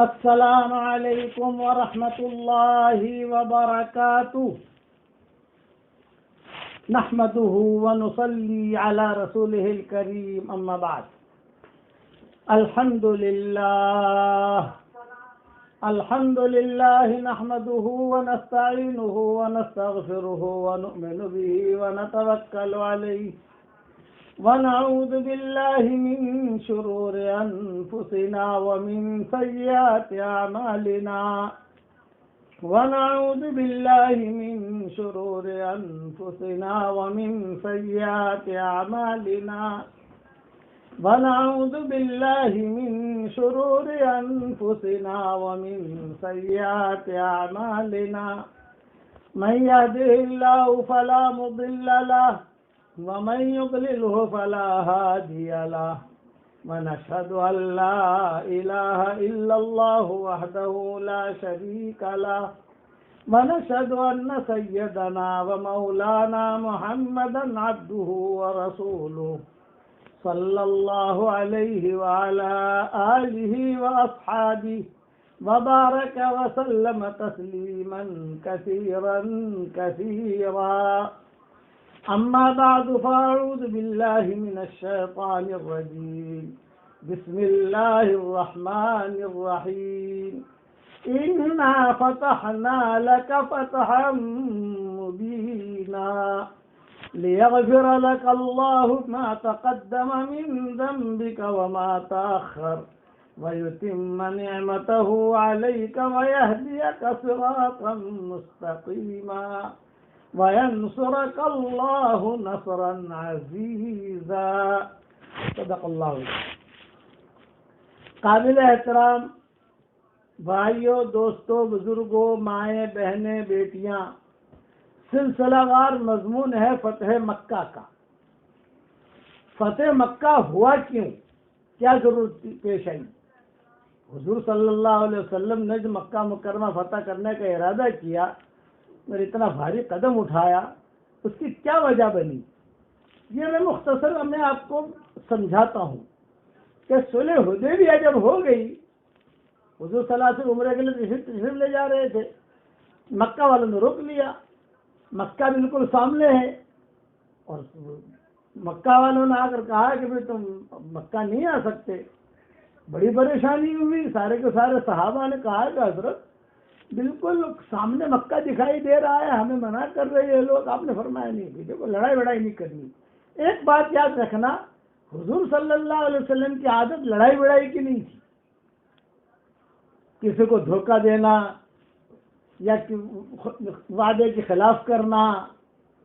السلام علیکم ورحمۃ اللہ وبرکاتہ نحمده ونصلي على رسوله الكريم اما بعد الحمد لله نحمده ونستعينه ونستغفره ونؤمن به ونتوكل عليه ونعوذ بالله من شرور أنفسنا ومن سيئات أعمالنا ونعوذ بالله من شرور أنفسنا ومن سيئات أعمالنا ونعوذ بالله من شرور أنفسنا ومن سيئات أعمالنا من يهده الله فلا مضل له ومن يضلله فلا هادي له ونشهد أن لا إله إلا الله وحده لا شريك له ونشهد أن سيدنا ومولانا محمدا عبده ورسوله صلى الله عليه وعلى آله وأصحابه وبارك وسلم تسليما كثيرا كثيرا أما بعد فأعوذ بالله من الشيطان الرجيم بسم الله الرحمن الرحيم إنا فتحنا لك فتحا مبينا ليغفر لك الله ما تقدم من ذنبك وما تأخر ويتم نعمته عليك ويهديك صراطا مستقيما وَيَنْصُرَكَ اللَّهُ نَصْرًا عَزِيزًا صدق اللہ. قابل احترام بھائیوں، دوستوں، بزرگوں، مائیں، بہنیں، بیٹیاں، سلسلہ وار مضمون ہے فتح مکہ کا. فتح مکہ ہوا کیوں؟ کیا ضرورت پیش آئی؟ حضور صلی اللہ علیہ وسلم نے جو مکہ مکرمہ فتح کرنے کا ارادہ کیا اور اتنا بھاری قدم اٹھایا، اس کی کیا وجہ بنی؟ یہ میں مختصر میں آپ کو سمجھاتا ہوں کہ صلح حدیبیہ جب ہو گئی، حضور صلی اللہ علیہ وسلم عمرے کے لیے تشریف لے جا رہے تھے، مکہ والوں نے روک لیا. مکہ بالکل سامنے ہے اور مکہ والوں نے آ کر کہا کہ بھائی تم مکہ نہیں آ سکتے. بڑی پریشانی ہوئی. سارے کے سارے صحابہ نے کہا کہ حضرت بالکل سامنے مکہ دکھائی دے رہا ہے، ہمیں منع کر رہے ہیں لوگ. آپ نے فرمایا نہیں کہ دیکھو لڑائی وڑائی نہیں کرنی. ایک بات یاد رکھنا، حضور صلی اللہ علیہ وسلم کی عادت لڑائی وڑائی کی نہیں تھی. کسی کو دھوکہ دینا یا وعدے کے خلاف کرنا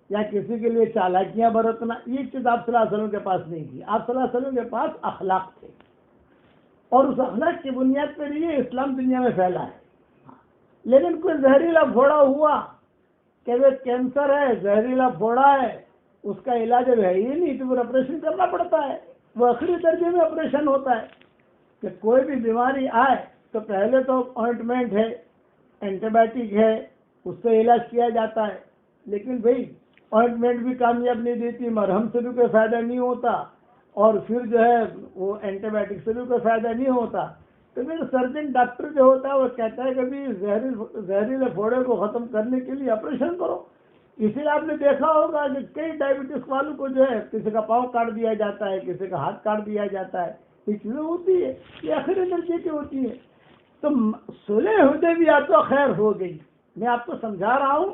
یا کسی کے لیے چالاکیاں برتنا، یہ چیز آپ صلی اللہ علیہ وسلم کے پاس نہیں تھی. آپ صلی اللہ علیہ وسلم کے پاس اخلاق تھے اور اس اخلاق کی بنیاد پر یہ اسلام دنیا میں پھیلا ہے. لیکن کوئی زہریلا پھوڑا ہوا کہ وہ کینسر ہے، زہریلا پھوڑا ہے، اس کا علاج اب ہے ہی نہیں، تو پھر آپریشن کرنا پڑتا ہے. وہ آخری درجے میں آپریشن ہوتا ہے کہ کوئی بھی بیماری آئے تو پہلے تو آئنٹمنٹ ہے، اینٹی بایوٹک ہے، اس سے علاج کیا جاتا ہے. لیکن بھئی آئنٹمنٹ بھی کامیاب نہیں دیتی، مرہم سے بھی کوئی فائدہ نہیں ہوتا، اور پھر جو ہے وہ اینٹی بایوٹک سے بھی کوئی فائدہ نہیں ہوتا. تو پھر سرجن ڈاکٹر جو ہوتا ہے وہ کہتا ہے کہ بھی زہریلے پھوڑے کو ختم کرنے کے لیے آپریشن کرو. اسی لیے آپ نے دیکھا ہوگا کہ کئی ڈائبٹیز والوں کو جو ہے کسی کا پاؤں کاٹ دیا جاتا ہے، کسی کا ہاتھ کاٹ دیا جاتا ہے. یہ چیزیں ہوتی ہے، یہ آخری درجے کی ہوتی ہے. تو صلح حدیبیہ تو خیر ہو گئی. میں آپ کو سمجھا رہا ہوں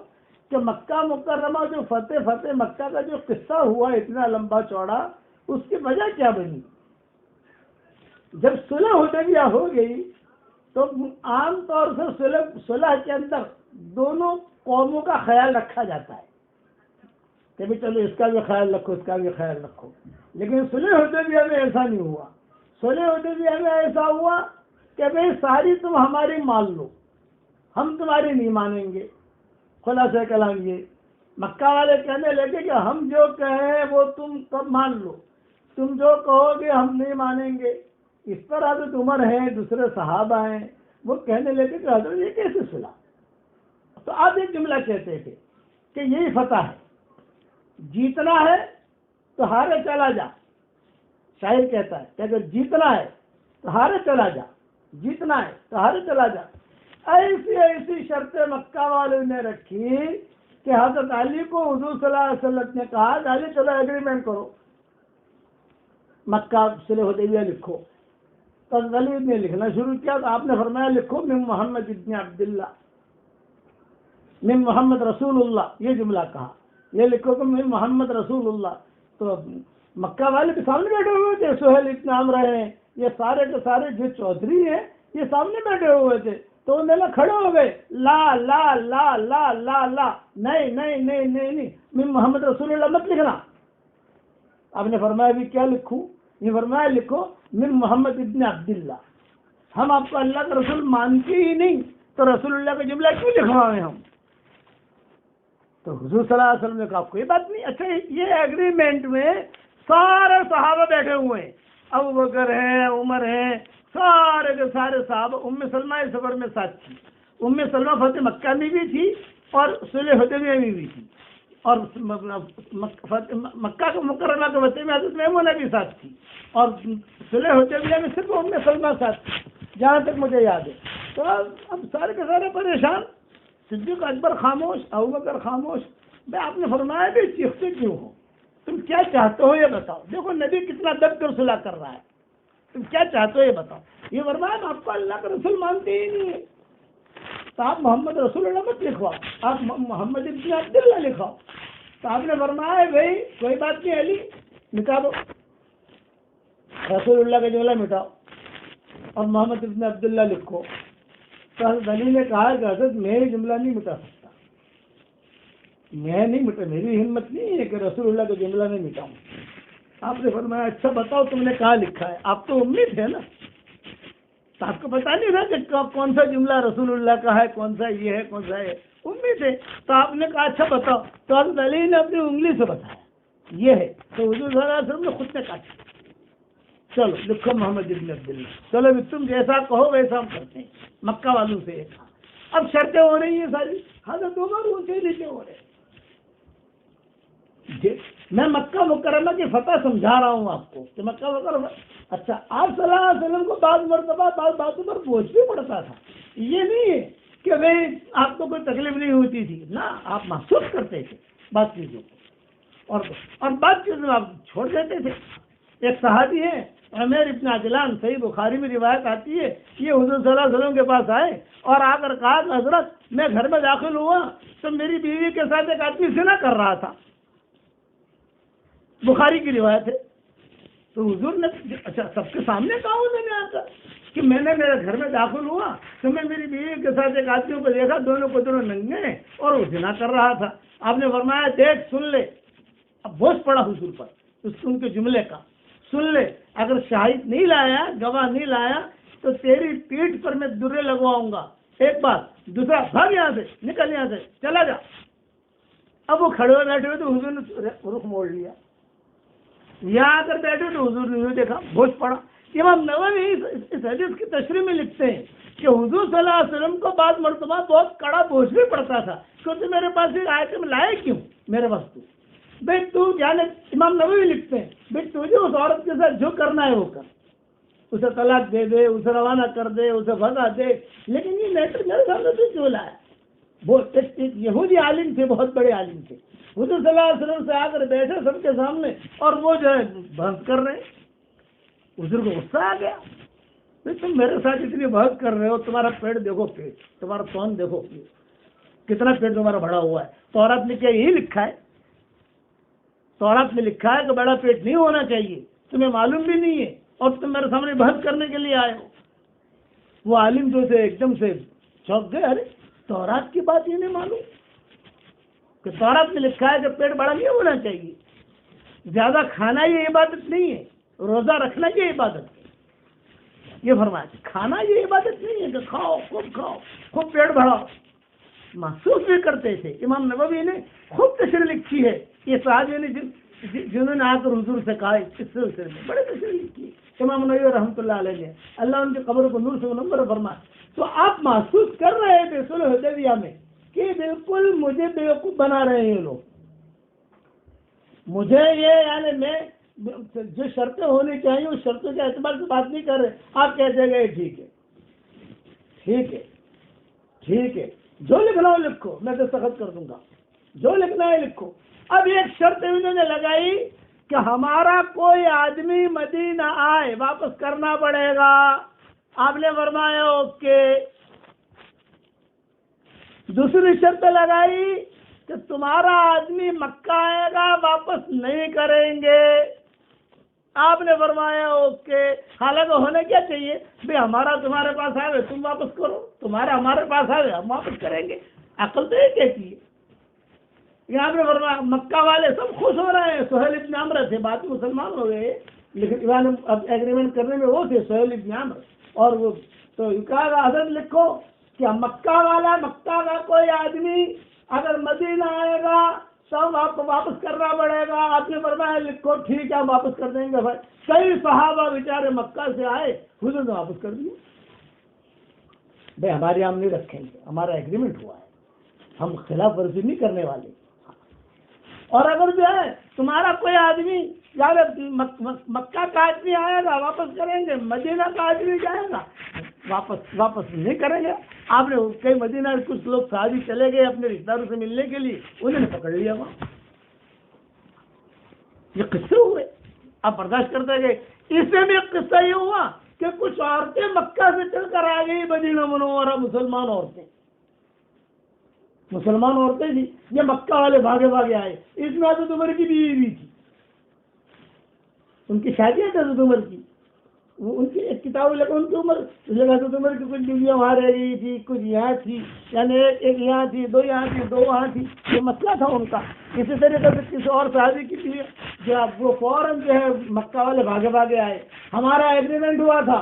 کہ مکہ مکرمہ جو فتح مکہ کا جو قصہ ہوا اتنا لمبا چوڑا، اس کی وجہ کیا بنی؟ جب صلح حدیبیہ ہو گئی تو عام طور سے صلح کے اندر دونوں قوموں کا خیال رکھا جاتا ہے کہ بھی چلو اس کا بھی خیال رکھو، اس کا بھی خیال رکھو. لیکن صلح حدیبیہ میں ایسا نہیں ہوا. صلح حدیبیہ میں ایسا ہوا کہ بھئی ساری تم ہماری مان لو، ہم تمہاری نہیں مانیں گے. خلاصہ کلام یہ، مکہ والے کہنے لگے کہ ہم جو کہیں وہ تم کب مان لو، تم جو کہو گے ہم نہیں مانیں گے. اس پر حضرت عمر ہیں، دوسرے صحابہ ہیں، وہ کہنے لگے کہ حضرت یہ کیسے صلح؟ تو آپ ایک جملہ کہتے تھے کہ یہی فتح ہے، جیتنا ہے تو ہارے چلا جا. شاعر کہتا ہے کہ اگر جیتنا ہے ہارے چلا جا، جیتنا ہے تو ہارے چلا جا۔ ایسی ایسی شرطیں مکہ والوں نے رکھی کہ حضرت علی کو حضور صلی اللہ علیہ وسلم نے کہا کہ علی چلو ایگریمنٹ کرو، مکہ صلح حدیبیہ لکھو۔ تو حضرت علی نے لکھنا شروع کیا تو آپ نے فرمایا لکھو من محمد ابن عبداللہ، من محمد رسول اللہ، یہ جملہ کہا، یہ لکھو کہ من محمد رسول اللہ۔ تو مکہ والے کے سامنے بیٹھے ہوئے تھے، سہیل ابن عمرو ہیں، یہ سارے کے سارے جو چودھری ہیں یہ سامنے بیٹھے ہوئے تھے، تو انہوں نے کھڑے ہو گئے، لا لا لا لا لا لا، نہیں نہیں نہیں نہیں نہیں، من محمد رسول اللہ مت لکھنا۔ آپ نے فرمایا بھی کیا لکھوں؟ یہ فرمایا لکھو من محمد ابن عبداللہ، ہم آپ کو اللہ کا رسول مانتے ہی نہیں تو رسول اللہ کا جملہ کیوں لکھوائے ہم؟ تو حضور صلی اللہ علیہ وسلم نے کہا کوئی بات نہیں۔ اچھا یہ ایگریمنٹ میں سارے صحابہ بیٹھے ہوئے ہیں، ابو بکر ہیں، عمر ہیں، سارے کے سارے صحابہ، ام سلمہ اس سفر میں ساتھ تھی، ام سلمہ فتح مکہ میں بھی تھی اور صلح حدیبیہ میں بھی تھی، اور مکہ کے مکرمہ کے فتح میں حضرت میمونہ بھی ساتھ تھی، اور صلح حدیبیہ میں صرف ام سلمہ ساتھ تھی، جہاں تک مجھے یاد ہے۔ تو اب سارے کے سارے پریشان، صدیق اکبر خاموش، ابوبکر خاموش۔ میں آپ نے فرمایا بھی چیختے کیوں ہو؟ تم کیا چاہتے ہو یہ بتاؤ۔ دیکھو نبی کتنا دب کر صلح کر رہا ہے، تم کیا چاہتے ہو یہ بتاؤ۔ یہ فرمایا آپ کو اللہ کا رسول مانتے ہی نہیں ہے تو آپ محمد رسول اللہ مت لکھواؤ، آپ محمد ابن عبداللہ لکھواؤ۔ تو آپ نے فرمایا بھائی کوئی بات نہیں، علی مٹا دو، رسول اللہ کا جملہ مٹاؤ اور محمد ابن عبداللہ لکھو۔ تو حضرت علی نے کہا کہ حضرت میں یہ جملہ نہیں مٹا سکتا، میں نہیں مٹا، میری ہمت نہیں ہے کہ رسول اللہ کا جملہ نہیں مٹاؤں۔ آپ نے فرمایا اچھا بتاؤ تم نے کہاں لکھا ہے؟ آپ تو امید ہے نا، تو آپ کو پتا نہیں تھا کہ کون سا جملہ رسول اللہ کا ہے، کون سا یہ ہے، کون سا ہے، امید ہے۔ تو آپ نے کہا اچھا بتاؤ، تو حضرت علی نے اپنی انگلی سے بتایا یہ ہے، تو حضور صلی اللہ علیہ وسلم نے خود نے کاٹا، چلو لکھو محمد ابن عبداللہ، چلو تم جیسا کہو ویسا ہم کرتے ہیں۔ مکہ والوں سے یہ کہا، اب شرطیں ہو رہی ہیں ساری، حضرت عمر اونچے نیچے ہو رہے۔ میں مکہ مکرمہ کی فتح سمجھا رہا ہوں آپ کو کہ مکہ مکرمہ، اچھا آپ صلی اللہ علیہ وسلم کو بعض مرتبہ بعض باتوں پر بوجھ بھی پڑتا تھا، یہ نہیں ہے کہ بھائی آپ کو کوئی تکلیف نہیں ہوتی تھی، نہ آپ محسوس کرتے تھے بات چیزوں کو، اور بات چیزوں میں آپ چھوڑ دیتے تھے۔ ایک صحابی ہے عمیر ابن عجلان، صحیح بخاری میں روایت آتی ہے، یہ حضور صلی اللہ علیہ وسلم کے پاس آئے اور آ کر کہا کہ حضرت میں گھر میں داخل ہوا تو میری بیوی کے ساتھ ایک آدمی زنا کر رہا تھا، بخاری کی روایت ہے۔ تو حضور نے اچھا سب کے سامنے کہا انہوں نے آ کر کہ میں نے میرے گھر میں داخل ہوا تو میں میری بیوی کے ساتھ ایک آدمی کو دیکھا، دونوں کو دونوں ننگے ہیں اور وہ زنا کر رہا تھا۔ آپ نے فرمایا دیکھ سن لے، اب بوجھ پڑا حضور پر ان کے جملے کا، سن لے اگر شاہد نہیں لایا، گواہ نہیں لایا تو تیری پیٹھ پر میں درے لگواؤں گا، ایک بات، دوسرا بھاگ یہاں سے، نکل یہاں سے، چلا جا۔ اب وہ کھڑے ہوئے بیٹھے ہوئے تو حضور نے رخ موڑ لیا، یہاں آ کر بیٹھے تو حضور نے دیکھا، بوجھ پڑا۔ امام نووی اس حدیث کی تشریح میں لکھتے ہیں کہ حضور صلی اللہ علیہ وسلم کو بعض مرتبہ بہت کڑا بوجھ بھی پڑتا تھا، کیونکہ میرے پاس ایک آئٹم لائے کیوں میرے پاس تو بھائی تو جانے، امام نووی لکھتے ہیں بھائی تجھے اس عورت کے ساتھ جو کرنا ہے وہ کر، اسے طلاق دے دے، اسے روانہ کر دے، اسے بھگا دے، لیکن یہ میٹر میرے سامنے تو کیوں لایا؟ بہت ایک یہودی عالم تھے، بہت بڑے عالم تھے، حضور صلی اللہ علیہ وسلم سے آ کر بیٹھے سب کے سامنے اور وہ جو ہے بحث کر رہے ہیں۔ حضور کو غصہ آ گیا، تم میرے ساتھ اتنی بحث کر رہے ہو، تمہارا پیٹ دیکھو، پیٹ تمہارا تون دیکھو، کتنا پیٹ تمہارا بڑا ہوا ہے۔ تورات میں کیا یہی لکھا ہے؟ تورات میں لکھا ہے کہ بڑا پیٹ نہیں ہونا چاہیے، تمہیں معلوم بھی نہیں ہے اور تم میرے سامنے بحث کرنے کے لیے آئے ہو۔ وہ عالم جو تھے ایک دم سے چونک گئے، ارے تورات کی بات یہ نہیں معلوم کہ تورات میں لکھا ہے کہ پیٹ بڑا نہیں ہونا چاہیے، زیادہ کھانا یہ عبادت نہیں ہے، روزہ رکھنا یہ عبادت ہے۔ یہ فرمایا کھانا یہ عبادت نہیں ہے کہ کھاؤ خوب پیٹ بڑھاؤ، محسوس بھی کرتے تھے۔ امام نووی نے خوب تشریح لکھی ہے، یہ صحابی نے جنہوں نے آ کر حضور سے کہا اس سلسلے میں بڑے تشریح لکھی ہے امام نووی رحمۃ اللہ علیہ نے، اللہ ان کی قبر کو نور سے منور فرمائے۔ تو آپ محسوس کر رہے تھے صلح حدیبیہ میں کہ بالکل مجھے بیوقوف بنا رہے ہیں یہ لوگ، مجھے یہ یعنی میں جو شرطیں ہونی چاہیے اس شرطوں کے اعتبار سے بات نہیں کر رہے. آپ کہتے گئے ٹھیک ہے ٹھیک ہے ٹھیک ہے، جو لکھنا ہو لکھو، میں دستخط کر دوں گا، جو لکھنا ہے لکھو. اب ایک شرط انہوں نے لگائی کہ ہمارا کوئی آدمی مدینہ آئے واپس کرنا پڑے گا. آپ نے فرمایا اوکے. دوسری شرط لگائی کہ تمہارا آدمی مکہ آئے گا واپس نہیں کریں گے. آپ نے فرمایا اوکے. حالانکہ ہونا کیا چاہیے بھائی ہمارا تمہارے پاس آئے تم واپس کرو، تمہارا ہمارے پاس آئے ہم واپس کریں گے. عقل تو یہ کہتی ہے. یہاں پہ فرمایا مکہ والے سب خوش ہو رہے ہیں. سہیل ابن عمرو تھے، بعد میں مسلمان ہو گئے، لیکن اب ایگریمنٹ کرنے میں وہ تھے سہیل ابن عمرو. اور وہ تو کہا حضرت لکھو کہ مکہ والا، مکہ کا کوئی آدمی اگر مدینہ آئے گا تو آپ کو واپس کرنا پڑے گا. آپ نے فرمایا لکھو ٹھیک ہے ہم واپس کر دیں گے. بھائی کئی صحابہ بیچارے مکہ سے آئے، حضور نے واپس کر دیا. بھائی ہمارے ہم نہیں رکھیں گے، ہمارا ایگریمنٹ ہوا ہے، ہم خلاف ورزی نہیں کرنے والے. اور اگر جو ہے تمہارا کوئی آدمی یار مکہ کا آدمی آئے گا واپس کریں گے، مدینہ کا آدمی جائے گا واپس نہیں کریں گے. آپ نے کئی مدینہ کچھ لوگ صحابی چلے گئے اپنے رشتہ داروں سے ملنے کے لیے، انہوں نے پکڑ لیا وہاں. یہ قصے ہوئے، آپ برداشت کرتے گئے. اس میں بھی ایک قصہ یہ ہوا کہ کچھ عورتیں مکہ سے چل کر آ گئی مدینہ منورہ. مسلمان عورتیں تھی، یہ مکہ والے بھاگے بھاگے آئے. اس میں حضرت عمر کی بیوی بھی تھی، ان کی شادی ہے حضرت عمر کی. ان کی ایک کتاب لگا ان کی عمر، حضرت عمر کی کچھ بیویاں وہاں رہ گئی تھی، کچھ یہاں تھی، یعنی ایک یہاں تھی، دو یہاں تھی، دو وہاں تھی. یہ مسئلہ تھا ان کا. اسی طریقے سے کسی اور صحابی کی تھی جو اب وہ فوراً جو ہے مکہ والے بھاگے بھاگے آئے. ہمارا ایگریمنٹ ہوا تھا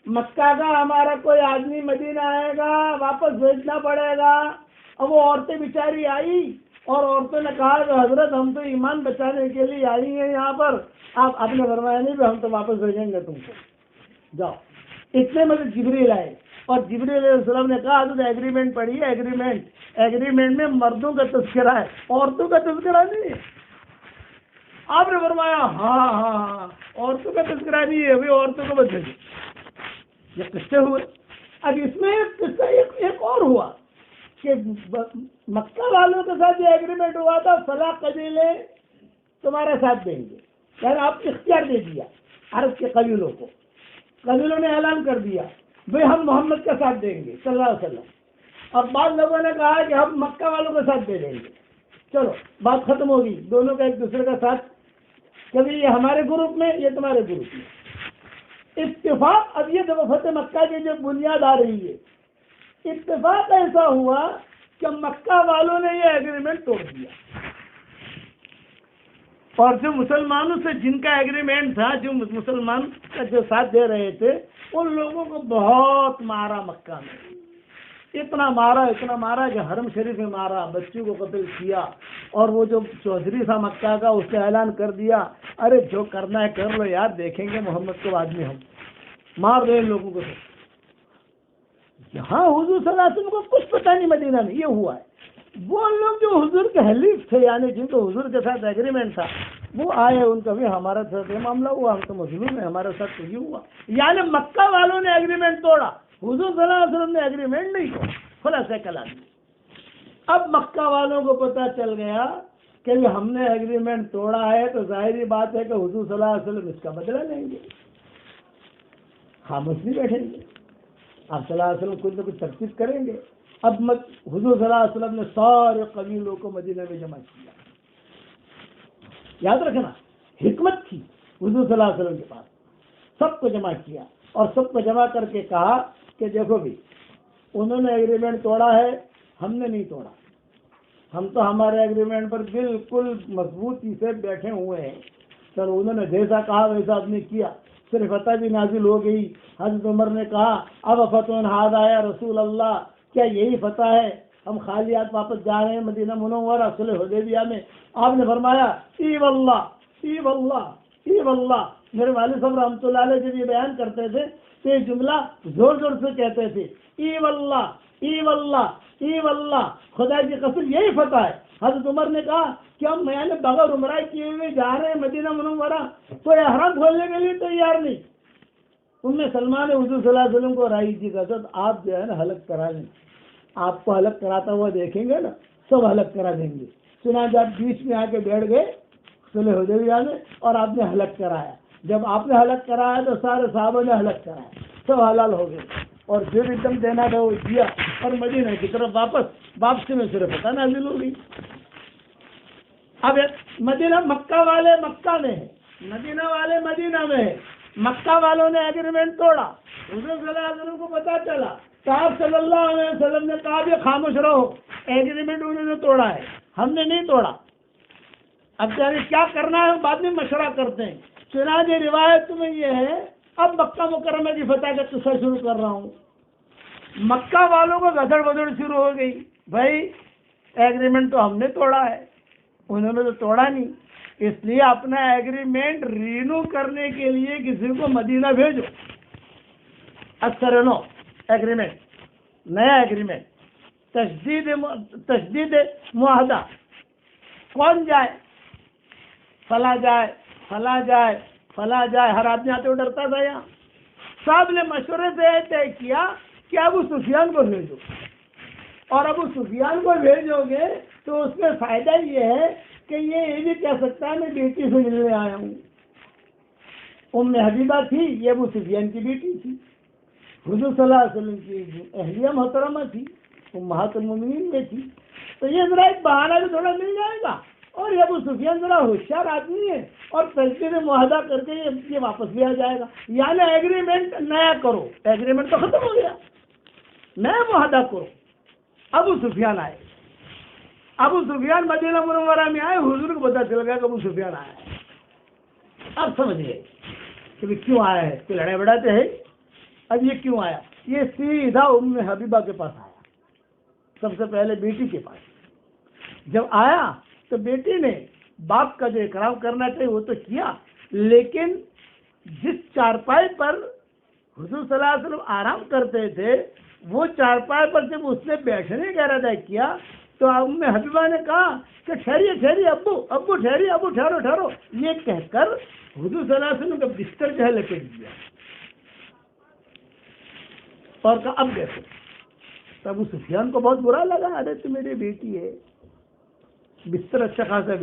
مکہ کا ہمارا کوئی آدمی مدینہ آئے گا واپس بھیجنا پڑے گا. اب وہ عورتیں بیچاری آئی اور عورتوں نے کہا کہ حضرت ہم تو ایمان بچانے کے لیے آئی ہیں یہاں پر. آپ نے فرمایا نہیں ہم تو واپس بھیجیں گے تم کو، جاؤ. اتنے میں جبریل آئے اور جبریل علیہ السلام نے کہا حضرت ایگریمنٹ پڑھی ہے. ایگریمنٹ میں مردوں کا تذکرہ ہے، عورتوں کا تذکرہ نہیں ہے. آپ نے فرمایا ہاں عورتوں کا تذکرہ نہیں ہے، ابھی عورتوں کو بچے. یہ قصے ہوئے. اب اس میں ایک قصہ ایک اور ہوا کہ مکہ والوں کے ساتھ یہ ایگریمنٹ ہوا تھا فلاں قبیلے تمہارے ساتھ دیں گے، یعنی آپ اختیار دے دیا عرب کے قبیلوں کو. قبیلوں نے اعلان کر دیا بھئی ہم محمد کا ساتھ دیں گے صلی اللہ علیہ وسلم. اور بعض لوگوں نے کہا کہ ہم مکہ والوں کے ساتھ دے دیں گے. چلو بات ختم ہوگی، دونوں کا ایک دوسرے کا ساتھ. کبھی یہ ہمارے گروپ میں، یہ تمہارے گروپ میں. اتفاق. اب یہ جب فتح مکہ کی جو بنیاد آ رہی ہے، اتفاق ایسا ہوا کہ مکہ والوں نے یہ ایگریمنٹ توڑ دیا. اور جو مسلمانوں سے جن کا ایگریمنٹ تھا، جو مسلمان کا جو ساتھ دے رہے تھے، ان لوگوں کو بہت مارا مکہ میں. اتنا مارا کہ حرم شریف میں مارا، بچوں کو قتل کیا. اور وہ جو چودھری تھا مکہ کا، اس نے اعلان کر دیا ارے جو کرنا ہے کر لو یار، دیکھیں گے محمد کو بعد میں، ہم مار دیں ان لوگوں کو. یہاں حضور صلی اللہ علیہ وسلم کو کچھ پتہ نہیں مدینہ میں یہ ہوا ہے. وہ لوگ جو حضور کے حلیف تھے، یعنی جن کو حضور کے ساتھ ایگریمنٹ تھا، وہ آئے، ان کا بھی ہمارا ساتھ یہ معاملہ ہوا، ہم تو مظلوم ہیں، ہمارے ساتھ تو یہ ہوا. یعنی مکہ والوں نے ایگریمنٹ توڑا، حضور صلی اللہ علیہ وسلم نے ایگریمنٹ نہیں توڑا. خلاصہ کلام. اب مکہ والوں کو پتہ چل گیا کہ ہم نے ایگریمنٹ توڑا ہے، تو ظاہری بات ہے کہ حضور صلی اللہ علیہ وسلم اس کا بدلہ لیں گے، خاموش نہیں بیٹھیں گے. آپ صلی اللہ علیہ وسلم کچھ نہ کچھ ترتیب کریں گے. اب حضور صلی اللہ علیہ وسلم نے سارے قبیلوں کو مدینہ میں جمع کیا. یاد رکھنا حکمت تھی حضور صلی اللہ علیہ وسلم کے پاس. سب کو جمع کیا اور سب کو جمع کر کے کہا کہ دیکھو بھی انہوں نے ایگریمنٹ توڑا ہے، ہم نے نہیں توڑا. ہم تو ہمارے ایگریمنٹ پر بالکل مضبوطی سے بیٹھے ہوئے ہیں. چلو انہوں نے جیسا کہا ویسا آپ نے کیا. صرف فتح بھی نازل ہو گئی. حضرت عمر نے کہا اب فتح ہاذا یا رسول اللہ، کیا یہی فتح ہے؟ ہم خالی ہاتھ واپس جا رہے ہیں مدینہ منورہ صلح حدیبیہ میں. آپ نے فرمایا ای واللہ ای واللہ ای واللہ، میرے والد صاحب رحمۃ اللہ علیہ جب یہ بیان کرتے تھے تو یہ جملہ زور زور سے کہتے تھے، ای واللہ ای واللہ ای واللہ، خدا کی قسم یہی فتح ہے۔ حضرت عمر نے کہا کہ ہم میاں بغیر عمرہ کیے ہوئے جا رہے ہیں مدینہ منورہ، تو احرام کھولنے کے لیے تیار نہیں۔ سلمہ نے حضور صلی اللہ علیہ وسلم کو رائی تھی، حضرت آپ جو ہے نا حلق کرا لیں، آپ کو حلق کراتا ہوا دیکھیں گے نا سب حلق کرا دیں گے۔ چنانچہ آپ بیچ میں آ کے بیٹھ گئے صلح حدیبیہ میں اور آپ نے حلق کرایا۔ جب آپ نے حلق کرایا تو سارے صحابہ نے حلق کرایا، سب حلال ہو گئے، اور جو بھی دم دینا تھا وہ دیا، اور مدینہ کی طرف واپسی میں صرف فتح نازل ہو گئی۔ اب مدینہ، مکہ والے مکہ میں ہے، مدینہ والے مدینہ میں ہے۔ مکہ والوں نے ایگریمنٹ توڑا، حضور صلی اللہ علیہ وسلم کو پتا چلا تو آپ صلی اللہ علیہ وسلم نے کہا بھی خاموش رہو، ایگریمنٹ انہوں نے توڑا ہے، ہم نے نہیں توڑا۔ اب کیا کرنا ہے بعد میں مشورہ کرتے ہیں۔ چنانچہ روایت میں یہ ہے، اب مکہ مکرمہ کی فتح کا قصہ شروع کر رہا ہوں۔ مکہ والوں کو گدڑ بدڑ شروع ہو گئی، بھائی ایگریمنٹ تو ہم نے توڑا ہے، انہوں نے تو توڑا نہیں، اس لیے اپنا ایگریمنٹ رینو کرنے کے لیے کسی کو مدینہ بھیجو۔ نو ایگریمنٹ، نیا ایگریمنٹ، تجدید معاہدہ، کون جائے؟ فلاں جائے، فلاں جائے، فلاں جائے، ہر آدمی آتے ہوئے ڈرتا تھا۔ یہاں صاحب نے مشورے سے طے کیا کہ ابو سفیان کو بھیجو، اور ابو سفیان کو بھیجو گے تو اس میں فائدہ یہ ہے کہ یہ بھی کہہ سکتا ہے میں بیٹی سے ملنے آیا ہوں۔ ام حبیبہ تھی، یہ ابو سفیان کی بیٹی تھی، حضور صلی اللہ علیہ وسلم کی اہلیہ محترمہ تھی، امہات المومنین میں تھی، تو یہ ذرا ایک بہانہ بھی تھوڑا مل جائے گا، اور یہ ابو سفیان ذرا ہوشیار آدمی ہے، اور تجدید معاہدہ کر کے یہ واپس بھی آ جائے گا۔ یعنی ایگریمنٹ نیا کرو، ایگریمنٹ تو ختم ہو گیا، نیا معاہدہ کرو۔ ابو سفیان آئے، ابو سفیان مدینہ منورہ میں آئے، حضور کو پتا چل گیا کہ ابو سفیان آیا ہے۔ اب سمجھ گئے کہ کیوں آیا ہے، کوئی لڑائی بڑھاتے ہیں؟ اب یہ کیوں آیا؟ یہ سیدھا ام حبیبہ کے پاس آیا، سب سے پہلے بیٹی کے پاس۔ جب آیا تو بیٹی نے باپ کا جو اکرام کرنا چاہیے وہ تو کیا، لیکن جس چارپائی پر حضور صلی اللہ علیہ وسلم آرام کرتے تھے وہ چارپائی پر جب اس نے بیٹھنے کا ارادہ کیا تو ام حبیبہ نے کہا کہ ٹھہریے ابو ٹھہریے، ابو ٹھہرو، یہ کہہ کر حضور صلی اللہ علیہ وسلم کا بستر جو ہے لپیٹ دیا اور کہا اب دیکھو۔ تو ابو سفیان کو بہت برا لگا، ارے تو میری بیٹی ہے، بستر اچھا خاصا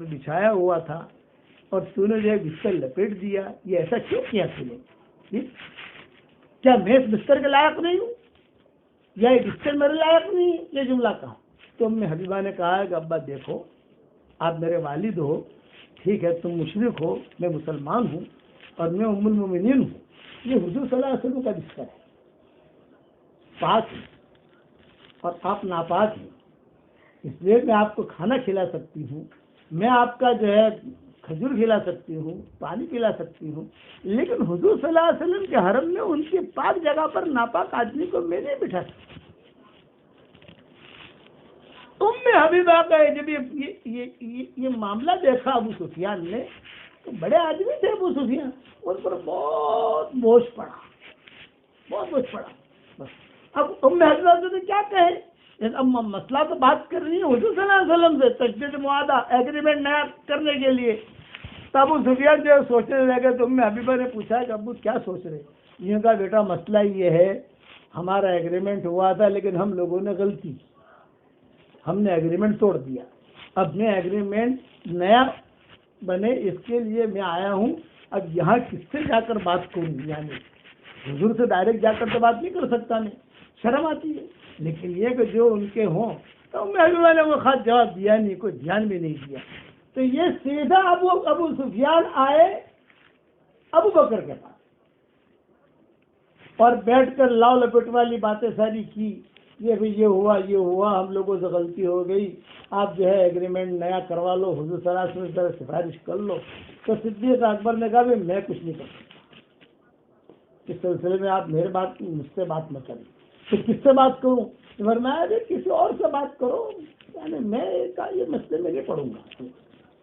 بچھایا ہوا تھا اور تو نے جو ہے بستر لپیٹ دیا، یہ ایسا کیوں کیا تو نے؟ کیا میں اس بستر کے لائق نہیں ہوں، یا یہ بستر میرے لائق نہیں ہے؟ یہ جملہ کہا تو ام حبیبہ نے کہا کہ ابا دیکھو، آپ میرے والد ہو، ٹھیک ہے تم مشرک ہو، میں مسلمان ہوں، اور میں ام المومنین ہوں، یہ حضور صلی اللہ علیہ وسلم کا بستر ہے، پاک ہے، اور آپ ناپاک ہیں، اس لیے میں آپ کو کھانا کھلا سکتی ہوں، میں آپ کا جو ہے کھجور کھلا سکتی ہوں، پانی پلا سکتی ہوں، لیکن حضور صلی اللہ علیہ وسلم کے حرم میں ان کی پاک جگہ پر ناپاک آدمی کو میں نہیں بٹھا سکتا۔ ام حبیبہ کا جب یہ معاملہ دیکھا ابو سفیان نے، تو بڑے آدمی تھے ابو سفیان، ان پر بہت بوجھ پڑا، بس اب ام حبیبہ سے کیا کہے، اب مسئلہ تو بات کر رہی ہے حضور صلی اللہ علیہ وسلم سے، تجدید معاہدہ، ایگریمنٹ نیا کرنے کے لیے۔ تو ابو سفیان جو سوچنے لگے تو ام حبیبہ نے پوچھا کہ ابو کیا سوچ رہے؟ یہ کہا بیٹا مسئلہ یہ ہے، ہمارا ایگریمنٹ ہوا تھا لیکن ہم لوگوں نے غلطی کی، ہم نے ایگریمنٹ توڑ دیا، اب میں ایگریمنٹ نیا بنے اس کے لیے میں آیا ہوں، اب یہاں کس سے جا کر بات کروں، یعنی حضور سے ڈائریکٹ جا کر تو بات نہیں کر سکتا، میں شرم آتی ہے، لیکن یہ کہ جو ان کے ہوں، تو ام حبیبہ نے وہ خاص جواب دیا نہیں، کوئی دھیان بھی نہیں دیا۔ تو یہ سیدھا ابو سفیان آئے ابو بکر کے پاس اور بیٹھ کر لاؤ لپٹ والی باتیں ساری کی، یہ ہوا، ہم لوگوں سے غلطی ہو گئی، آپ جو ہے ایگریمنٹ نیا کروا لو، حضور صلی اللہ علیہ وسلم سے سفارش کر لو۔ تو صدیق اکبر نے کہا میں کچھ نہیں کر سکتا، اس سلسلے میں آپ مجھ سے بات نہ کریں۔ تو کس سے بات کروں؟ فرمایا کسی اور سے بات کرو، یعنی میں یہ مسئلے میں نہیں پڑھوں گا۔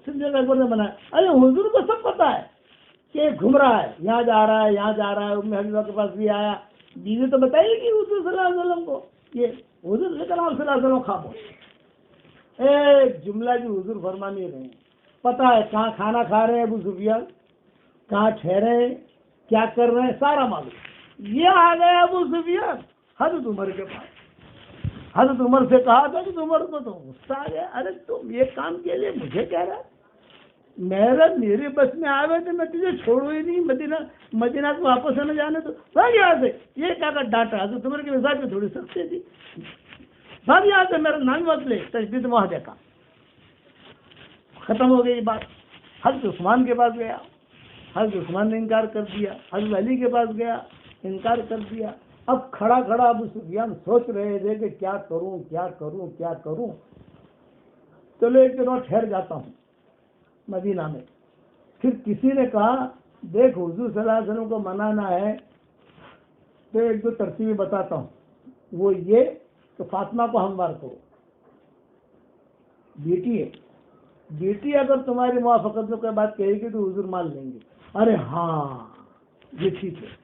صدیق اکبر نے بنایا، ارے حضور کو سب پتا ہے، کہ گھوم رہا ہے، یہاں جا رہا ہے، یہاں جا رہا ہے، ام حبیبہ کے پاس بھی آیا، بیوی تو بتائیے کہ حضور صلی اللہ علیہ وسلم کو، یہ حضور صلی اللہ علیہ وسلم خاموش، ایک جملہ جو حضور فرما نہیں رہے ہیں، پتا ہے کہاں کھانا کھا رہے ہیں ابو سفیان، کہاں ٹھہرے ہیں، کیا کر رہے ہیں، سارا معلوم۔ یہ آ گئے ابو سفیان حضرت عمر کے پاس، حضرت عمر سے کہا تھا کہ عمر کو تو غصہ آ گیا، ارے تم یہ کام کے لیے مجھے کہہ رہا ہے، میرے بس میں آ گئے تھے، میں تجھے چھوڑوں ہی نہیں، مدینہ کو واپس نہ جانے تو بھاگ یہاں سے، یہ کیا کر ڈانٹا، حضرت عمر کے مزاج میں تھوڑی سختی تھی، بھاگ یہاں سے، میرا نام مت لے، تجدید معاہدے کا ختم ہو گئی بات۔ حضرت عثمان کے پاس گیا، حضرت عثمان نے انکار کر دیا، حضرت علی کے پاس گیا، انکار کر دیا۔ اب کھڑا کھڑا ابو سفیان سوچ رہے تھے کہ کیا کروں کیا کروں کیا کروں، چلو ایک دن اور ٹھہر جاتا ہوں مدینہ میں۔ پھر کسی نے کہا دیکھ حضور صلی اللہ علیہ وسلم کو منانا ہے تو ایک دو ترتیبیں بتاتا ہوں، وہ یہ کہ فاطمہ کو ہموار کرو، بیٹی ہے، بیٹی اگر تمہاری موافقت میں کوئی بات کہے گی تو حضور مان لیں گے۔ ارے ہاں یہ ٹھیک ہے۔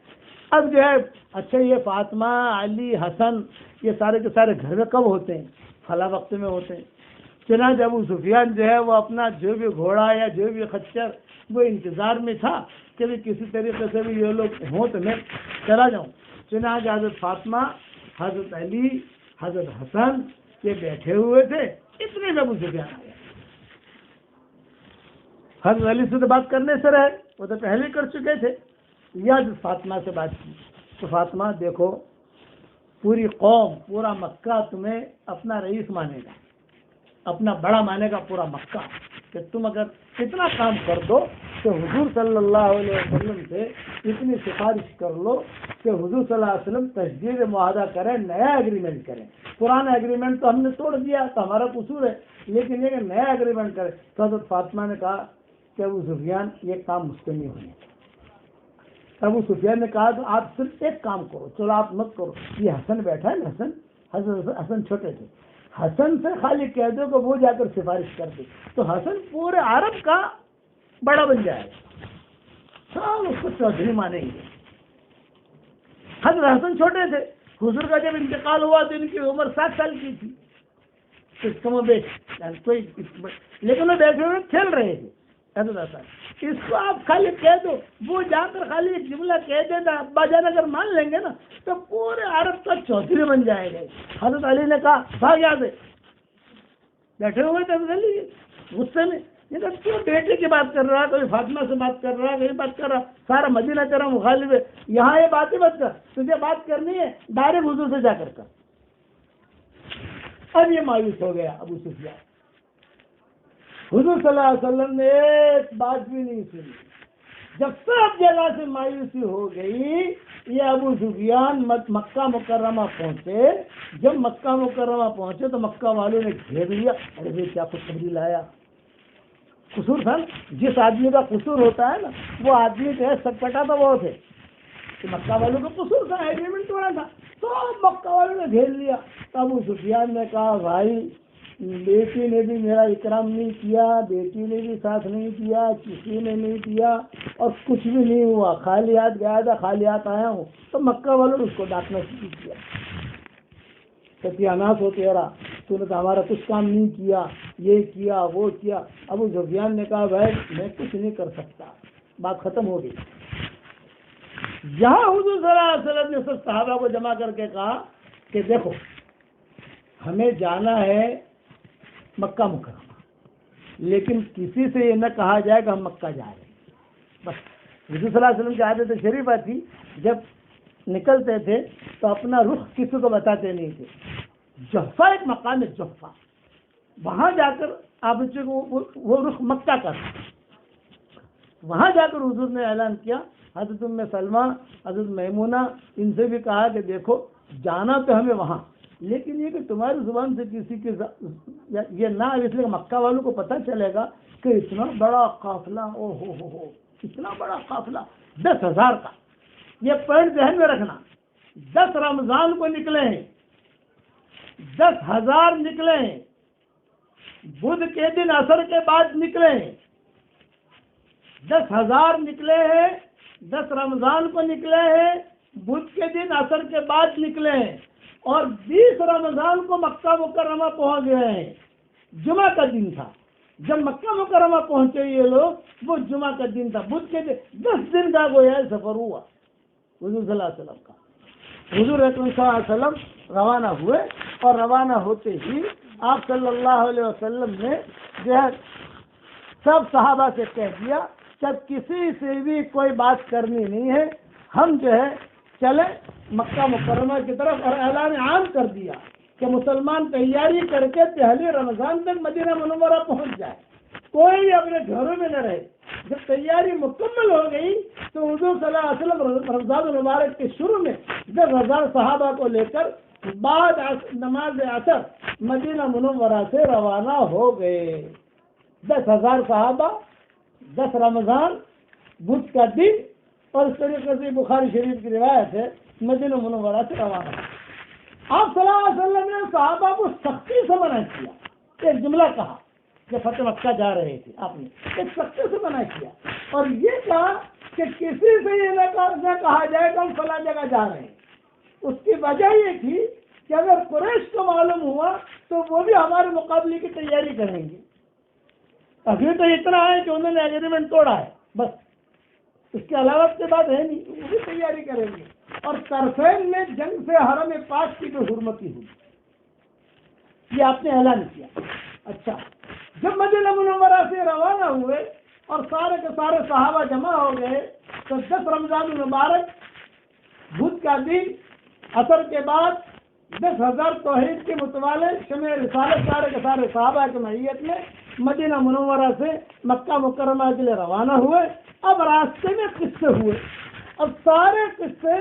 اب جو ہے اچھا یہ فاطمہ علی حسن یہ سارے کے سارے گھر میں کب ہوتے ہیں؟ فلاں وقت میں ہوتے ہیں۔ چنانچہ ابو سفیان جو ہے وہ اپنا جو بھی گھوڑا یا جو بھی خچر وہ انتظار میں تھا کہ بھی کسی طریقے سے بھی یہ لوگ ہوں تو میں چلا جاؤں۔ چنانچہ حضرت فاطمہ، حضرت علی، حضرت حسن یہ بیٹھے ہوئے تھے، اتنے میں ابو سفیان آ گیا۔ حضرت علی سے تو بات کرنے سے رہے، وہ تو پہلے کر چکے تھے، یا حضرت فاطمہ سے بات کی تو فاطمہ دیکھو پوری قوم پورا مکہ تمہیں اپنا رئیس مانے گا، اپنا بڑا مانے گا پورا مکہ، کہ تم اگر اتنا کام کر دو کہ حضور صلی اللہ علیہ وسلم سے اتنی سفارش کر لو کہ حضور صلی اللہ علیہ وسلم تجدید معاہدہ کریں، نیا ایگریمنٹ کریں۔ پرانا ایگریمنٹ تو ہم نے توڑ دیا تو ہمارا قصور ہے، لیکن یہ کہ نیا ایگریمنٹ کریں۔ تو حضرت فاطمہ نے کہا کہ ابو سفیان یہ کام مجھ سے نہیں ہونے۔ ابو سفیان نے کہا تو آپ صرف ایک کام کرو، چلو آپ مت کرو، یہ حسن بیٹھا ہے نا، حسن حسن چھوٹے تھے، حسن سے خالی کہہ دو کہ وہ جا کر سفارش کر دے تو حسن پورے عرب کا بڑا بن جائے گا، سب اس کو چودھری مانیں گے۔ حضرت حسن چھوٹے تھے، حضور کا جب انتقال ہوا تو ان کی عمر 7 سال کی تھی، لیکن وہ بیٹھے ہوئے کھیل رہے تھے۔ حضرت حسن اس کو آپ خالی کہہ دو، وہ جا کر خالی ایک جملہ کہہ دیتا، ابا جان اگر مان لیں گے نا تو پورے عرب کا چودھری بن جائے گا۔ حضرت علی نے کہا بھاگ یہاں سے، بیٹھے ہوئے تھے حضرت علی غصے میں، یہ تو کیوں بیٹے کی بات کر رہا، کوئی فاطمہ سے بات کر رہا، کوئی بات کر رہا، سارا مدینہ تیرا مخالف ہے، یہاں یہ بات ہی مت کر، تجھے بات کرنی ہے ڈائریکٹ حضور سے جا کر کر۔ اب یہ مایوس ہو گیا ابو سفیان، حضور صلی اللہ علیہ وسلم نے ایک بات بھی نہیں سنی۔ جب سب جگہ سے مایوسی ہو گئی، یہ ابو سفیان مکہ مکرمہ پہنچے۔ جب مکہ مکرمہ پہنچے تو مکہ والوں نے گھیر لیا، ارے بھائی کیا خوشخبری لایا، قصور تھا نا، جس آدمی کا قصور ہوتا ہے نا وہ آدمی جو ہے سب پٹا تو وہ تھے کہ مکہ والوں کا قصور تھا، ایگریمنٹ توڑا تھا، تو مکہ والوں نے گھیر لیا۔ تو ابو سفیان نے کہا بھائی بیٹی نے بھی میرا اکرام نہیں کیا، بیٹی نے بھی ساتھ نہیں دیا، کسی نے نہیں دیا، اور کچھ بھی نہیں ہوا، خالی ہاتھ گیا تھا خالی ہاتھ آیا ہوں۔ تو مکہ والوں نے اس کو ڈانٹنا شروع کیا، ستیاناش ہو تیرا، تو نے تو ہمارا کچھ کام نہیں کیا، یہ کیا وہ کیا۔ ابو سفیان نے کہا بھائی میں کچھ نہیں کر سکتا، بات ختم ہو گئی۔ یہاں حضور صلی اللہ علیہ وسلم نے سب صحابہ کو جمع کر کے کہا کہ دیکھو ہمیں جانا ہے مکہ مکرمہ، لیکن کسی سے یہ نہ کہا جائے کہ ہم مکہ جا رہے ہیں۔ بس حضور صلی اللہ علیہ وسلم کی عادت شریفہ تھی، جب نکلتے تھے تو اپنا رخ کسی کو بتاتے نہیں تھے۔ جحفہ ایک مقام ہے، جحفہ، وہاں جا کر آپ وہ رخ مکہ کا تھا، وہاں جا کر حضور نے اعلان کیا۔ حضرت ام سلمہ، حضرت میمونہ، ان سے بھی کہا کہ دیکھو جانا تو ہمیں وہاں، لیکن یہ کہ تمہاری زبان سے کسی کی یہ نہ، اس لیے مکہ والوں کو پتہ چلے گا کہ اتنا بڑا قافلہ، او ہو اتنا بڑا قافلہ 10,000 کا، یہ پوائنٹ ذہن میں رکھنا، 10 رمضان کو نکلے ہیں، 10,000 نکلے ہیں، بدھ کے دن عصر کے بعد نکلے ہیں، 10,000 نکلے ہیں، 10 رمضان کو نکلے ہیں، بدھ کے دن عصر کے بعد نکلے ہیں، اور 20 رمضان کو مکہ مکرمہ پہنچ گئے ہیں۔ جمعہ کا دن تھا جب مکہ مکرمہ پہنچے یہ لوگ، وہ جمعہ کا دن تھا، بدھ کے دن 10 دن کا گویا سفر ہوا حضور صلی اللہ علیہ وسلم کا۔ حضور اکرم صلی اللہ علیہ وسلم روانہ ہوئے، اور روانہ ہوتے ہی آپ صلی اللہ علیہ وسلم نے جو ہے سب صحابہ سے کہہ دیا کہ کسی سے بھی کوئی بات کرنی نہیں ہے، ہم جو ہے چلیں مکہ مکرمہ کی طرف، اور اعلان عام کر دیا کہ مسلمان تیاری کر کے پہلی رمضان تک مدینہ منورہ پہنچ جائے، کوئی اپنے گھروں میں نہ رہے۔ جب تیاری مکمل ہو گئی تو حضور صلی اللہ علیہ وسلم رمضان المبارک کے شروع میں 10,000 صحابہ کو لے کر بعد نماز عصر مدینہ منورہ سے روانہ ہو گئے۔ 10,000 صحابہ، 10 رمضان، بدھ کا دن، اور اس طریقے سے بخاری شریف کی روایت ہے مدینہ منورہ سے روانہ ہو۔ آپ صلی اللہ علیہ وسلم نے صحابہ کو سختی سے منع کیا، ایک جملہ کہا کہ فتح مکہ جا رہے تھے، آپ نے ایک سختی سے منع کیا، اور یہ کہا کہ کسی سے یہ نہ کہا جائے کہ ہم فلاں جگہ جا رہے ہیں۔ اس کی وجہ یہ تھی کہ اگر قریش کو معلوم ہوا تو وہ بھی ہمارے مقابلے کی تیاری کریں گے۔ ابھی تو اتنا ہے کہ انہوں نے ایگریمنٹ توڑا ہے، بس اس کے علاوہ کے بعد ہے نہیں، وہ بھی تیاری کریں گے، اور طرفین میں جنگ سے حرم پاک کی جو حرمتی ہوئی، یہ آپ نے اعلان کیا۔ اچھا، جب مدینہ منورہ سے روانہ ہوئے اور سارے کے سارے صحابہ جمع ہو گئے تو 10 رمضان المبارک بدھ کا دن عصر کے بعد 10,000 توحید کے متوالے شمع رسالت سارے کے سارے صحابہ کی معیت میں مدینہ منورہ سے مکہ مکرمہ کے لیے روانہ ہوئے۔ اب راستے میں قصے ہوئے، اب سارے قصے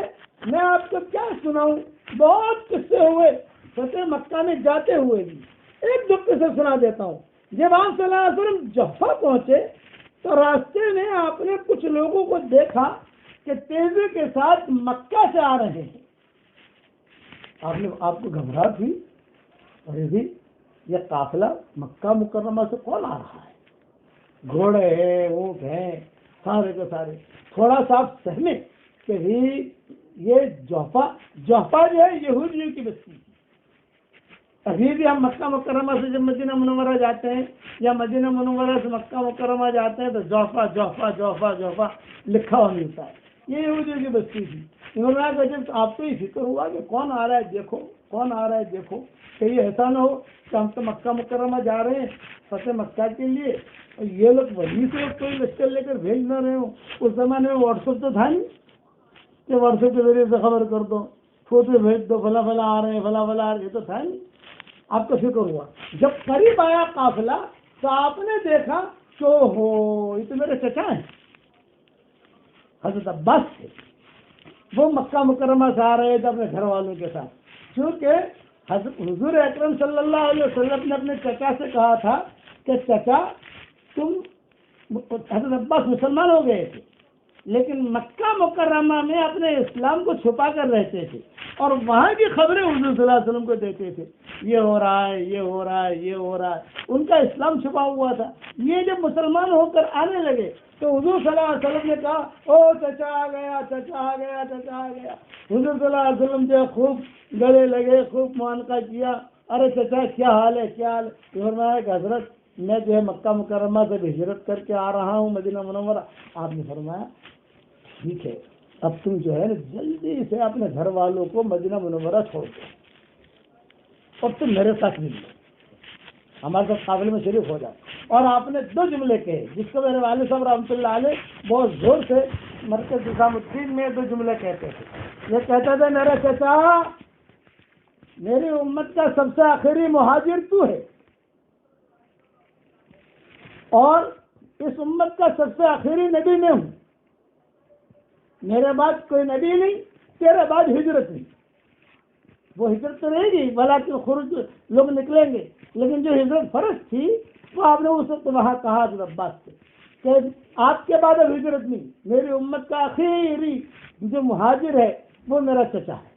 میں آپ کو کیا سناؤں، بہت قصے ہوئے فتح مکہ میں جاتے ہوئے بھی۔ ایک دو قصے سنا دیتا ہوں۔ جب آپ صلی اللہ علیہ وسلم جفا پہنچے تو راستے میں آپ نے کچھ لوگوں کو دیکھا کہ تیزی کے ساتھ مکہ سے آ رہے ہیں۔ آپ کو گھبراہٹ ہوئی، ارے بھی یہ قافلہ مکہ مکرمہ سے کون آ رہا ہے، گھوڑے ہیں، اونٹ ہیں، سارے کے سارے۔ تھوڑا سا آپ سہمے کہ یہ جوفا جو ہے یہودیوں کی بستی ہے۔ ابھی بھی ہم مکہ مکرمہ سے جب مدینہ منورہ جاتے ہیں یا مدینہ منورہ سے مکہ مکرمہ جاتے ہیں تو جوفا جوفا جوفا جوفا لکھا ہوا ملتا ہے، یہ یہودیوں کی بستی تھی۔ انہوں نے کہا جب آپ کو یہ فکر ہوا کہ کون آ رہا ہے دیکھو، کون آ رہا ہے دیکھو، کہیں ایسا نہ ہو کہ ہم تو مکہ مکرمہ جا رہے ہیں فتح مکہ کے لیے، اور یہ لوگ وہیں سے کوئی لشکر لے کر بھیج نہ رہے ہوں۔ اس زمانے میں واٹس ایپ تو تھا نہیں کہ واٹس ایپ کے ذریعے سے خبر کر دو، فوٹو بھیج دو، فلاں فلاں آ رہے ہیں، فلاں فلاں آ رہے ہیں، یہ تو تھا نہیں۔ آپ کو فکر ہوا، جب قریب آیا قافلہ تو آپ نے دیکھا کہ ہو یہ تو میرے چچا ہیں، حضرت عباس تھے، وہ مکہ مکرمہ سے آ رہے تھے اپنے گھر والوں کے ساتھ، کیونکہ حضور اکرم صلی اللہ علیہ وسلم نے اپنے چچا سے کہا تھا کہ چچا تم، حضرت عباس مسلمان ہو گئے تھے لیکن مکہ مکرمہ میں اپنے اسلام کو چھپا کر رہتے تھے، اور وہاں کی خبریں حضور صلی اللہ علیہ وسلم کو دیتے تھے، یہ ہو رہا ہے، یہ ہو رہا ہے، یہ ہو رہا ہے۔ ان کا اسلام چھپا ہوا تھا۔ یہ جب مسلمان ہو کر آنے لگے تو حضور صلی اللہ علیہ وسلم نے کہا او چچا آ گیا، چچا آ گیا، چچا آ گیا۔ حضور صلی اللہ علیہ وسلم جو خوب گلے لگے، خوب معانقہ کیا، ارے چچا کیا حال ہے، کیا حال ہے؟ فرمایا کہ حضرت میں جو ہے مکہ مکرمہ سے ہجرت کر کے آ رہا ہوں مدینہ منورہ۔ آپ نے فرمایا ٹھیک ہے، اب تم جو ہے جلدی سے اپنے گھر والوں کو مدینہ منورہ چھوڑ دو اور تم میرے ساتھ مل لو، ہمارے ساتھ قافلے میں شریک ہو جاؤ۔ اور آپ نے 2 جملے کہے جس کو میرے والد صاحب رحمۃ اللہ علیہ بہت زور سے مرکز نظام الدین میں 2 جملے کہتے تھے۔ یہ کہتے تھے میرے چچا، میری امت کا سب سے آخری مہاجر تو ہے، اور اس امت کا سب سے آخری نبی میں ہوں، میرے بعد کوئی نبی نہیں، تیرے بعد ہجرت نہیں۔ وہ ہجرت تو رہے گی، بلاکہ خروج لوگ نکلیں گے، لیکن جو ہجرت فرض تھی وہ آپ نے اس وقت وہاں کہا حضرت عباس سے کہ آپ کے بعد اب ہجرت نہیں، میری امت کا آخری جو مہاجر ہے وہ میرا چچا ہے،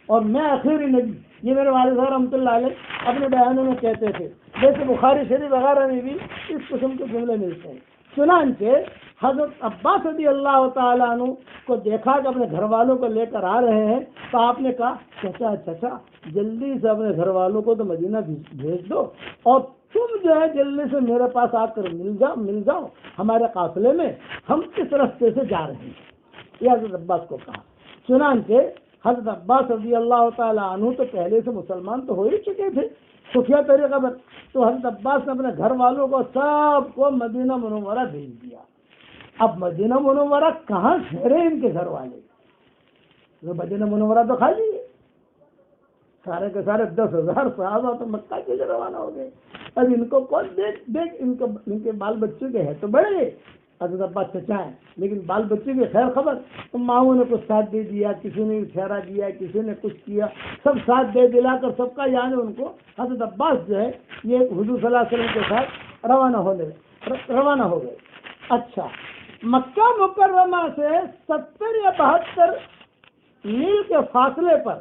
اور میں آخری نبی۔ یہ میرے والد صاحب رحمۃ اللہ علیہ اپنے بیانوں میں کہتے تھے، جیسے بخاری شریف وغیرہ میں بھی اس قسم کے جملے ملتے ہیں۔ چنانچہ حضرت عباس رضی اللہ تعالیٰ عنہ کو دیکھا کہ اپنے گھر والوں کو لے کر آ رہے ہیں، تو آپ نے کہا چچا جلدی سے اپنے گھر والوں کو تو مدینہ بھیج دو، اور تم جو ہے جلدی سے میرے پاس آ کر مل جاؤ ہمارے قافلے میں، ہم اس راستے سے جا رہے ہیں۔ یہ حضرت عباس کو کہا۔ چنانچہ حضرت عباس رضی اللہ تعالیٰ عنہ تو پہلے سے مسلمان تو ہو ہی چکے تھے خفیہ طریقہ پر، تو حضرت عباس نے اپنے گھر والوں کو سب کو مدینہ منورہ بھیج دیا۔ اب مدینہ منورہ کہاں ٹھہرے ان کے گھر والے؟ مدینہ منورہ تو خالی ہے، سارے کے سارے 10,000 صحابہ تو مکہ کے لیے روانہ ہو گئے۔ اب ان کو کون دیکھ ان کے بال بچوں کے ہیں تو بڑے حضرت عباس چچا ہیں، لیکن بال بچوں کی خیر خبر، تو ماؤں نے کچھ ساتھ دے دیا، کسی نے ٹھہرا دیا، کسی نے کچھ کیا، سب ساتھ دے دلا کر سب کا یعنی ان کو حضرت عباس جو ہے یہ حضور صلی اللہ علیہ وسلم کے ساتھ روانہ ہو گئے۔ اچھا، مکہ مکرمہ سے 70 یا 72 میل کے فاصلے پر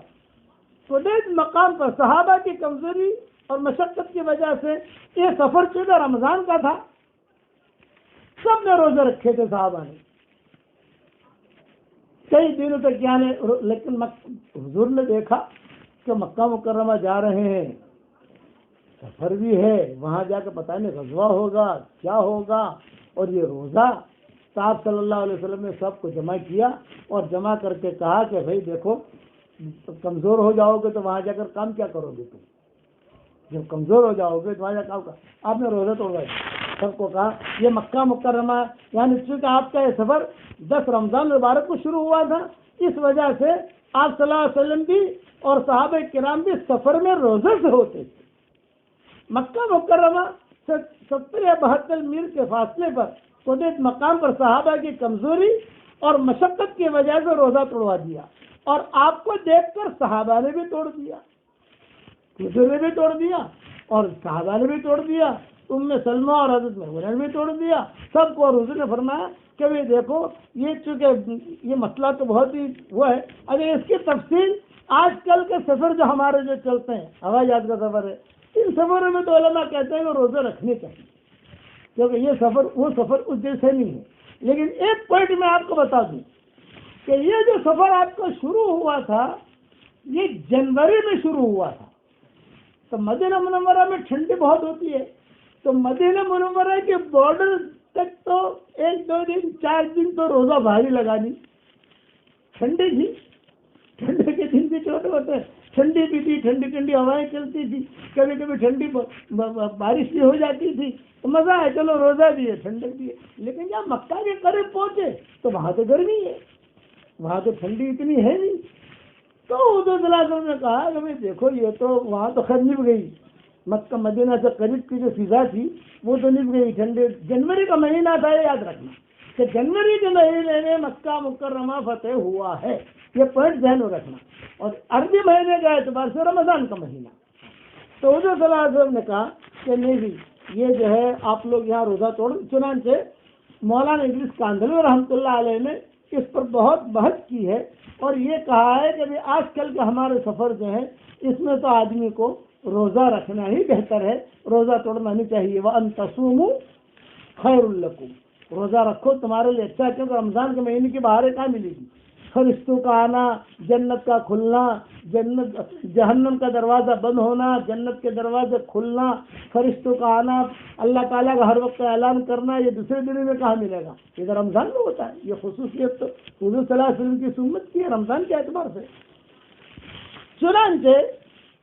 قدید مقام پر صحابہ کی کمزوری اور مشقت کی وجہ سے یہ سفر چونکہ رمضان کا تھا، سب نے روزے رکھے تھے صحابہ نے کئی دنوں تک، یعنی لیکن حضور نے دیکھا کہ مکہ مکرمہ جا رہے ہیں، سفر بھی ہے، وہاں جا کے پتہ نہیں غزوہ ہوگا کیا ہوگا، اور یہ روزہ، تو آپ صلی اللہ علیہ وسلم نے سب کو جمع کیا اور جمع کر کے کہا کہ بھائی دیکھو کمزور ہو جاؤ گے تو وہاں جا کر کام کیا کرو گے تم، جب کمزور ہو جاؤ گے تو وہاں جا کام کر، آپ نے روزے توڑ گئے، سب کو کہا یہ مکہ مکرمہ، یعنی چونکہ آپ کا یہ سفر 10 رمضان مبارک کو شروع ہوا تھا، اس وجہ سے آپ صلی اللہ علیہ وسلم بھی اور صحابہ کرام بھی سفر میں روزے سے ہوتے تھے۔ مکہ مکرمہ سے 70 یا 72 میل کے فاصلے پر قدید مقام پر صحابہ کی کمزوری اور مشقت کی وجہ سے روزہ توڑوا دیا، اور آپ کو دیکھ کر صحابہ نے بھی توڑ دیا، حضور نے بھی توڑ دیا اور صحابہ نے بھی توڑ دیا، ام سلمہ اور حضرت میمونہ نے بھی توڑ دیا سب کو، اور حضور نے فرمایا کہ بھائی دیکھو یہ چونکہ یہ مسئلہ تو بہت ہی وہ ہے، اگر اس کی تفصیل آج کل کے سفر جو ہمارے جو چلتے ہیں، ہوائی جہاز کا سفر ہے، ان سفروں میں تو علماء کہتے ہیں کہ روزے رکھنے چاہیے، کیونکہ یہ سفر وہ سفر اس جیسے نہیں ہے۔ لیکن ایک پوائنٹ میں آپ کو بتا دوں کہ یہ جو سفر آپ کا شروع ہوا تھا یہ جنوری میں شروع ہوا تھا، تو مدینہ منورہ میں ٹھنڈی بہت ہوتی ہے، تو مدینہ منورہ کے بارڈر تک تو 1-2 دن 4 دن تو روزہ بھاری لگانی، ٹھنڈی تھی، ٹھنڈے کے دن بھی چھوٹے ہوتے، ٹھنڈی بھی تھی، ٹھنڈی ٹھنڈی ہوائیں چلتی تھی، کبھی کبھی ٹھنڈی بارش بھی ہو جاتی تھی، تو مزہ ہے، چلو روزہ بھی ہے ٹھنڈک بھی ہے۔ لیکن جب مکہ کے قریب پہنچے تو وہاں تو گرمی ہے، وہاں تو ٹھنڈی اتنی ہے نہیں، تو حضور صلی اللہ علیہ وسلم نے کہا کہ بھائی دیکھو یہ تو وہاں تو خیر نب گئی، مکہ مدینہ سے قریب کی جو فضا تھی وہ تو نب گئی، ٹھنڈے جنوری کا مہینہ تھا، یہ یاد رکھنا کہ جنوری کے مہینے میں مکہ مکرمہ فتح ہوا ہے، یہ پوائنٹ ذہن میں رکھنا، اور عربی مہینے کا اعتبار سے رمضان کا مہینہ۔ تو حضور صلی اللہ علیہ وسلم نے کہا کہ نہیں جی یہ جو ہے آپ لوگ یہاں روزہ توڑ، چنانچہ مولانا ادریس کاندھلوی رحمۃ اللہ علیہ نے اس پر بہت بحث کی ہے، اور یہ کہا ہے کہ آج کل کے ہمارے سفر جو ہے اس میں تو آدمی کو روزہ رکھنا ہی بہتر ہے، روزہ توڑنا نہیں چاہیے، وَأَن تَصُومُوا خَيْرٌ لَكُمْ، روزہ رکھو تمہارے لیے اچھا ہے، کیونکہ رمضان کے مہینے کی بہاریں کہاں ملے گی، فرشتوں کا آنا، جنت کا کھلنا، جہنم کا دروازہ بند ہونا، جنت کے دروازے کھلنا، فرشتوں کا آنا، اللہ تعالیٰ کا ہر وقت اعلان کرنا، یہ دوسرے دنوں میں کہاں ملے گا، یہ تو رمضان میں ہوتا ہے، یہ خصوصیت تو حضور صلی اللہ علیہ وسلم کی سنت کی ہے رمضان کے اعتبار سے۔ چنانچہ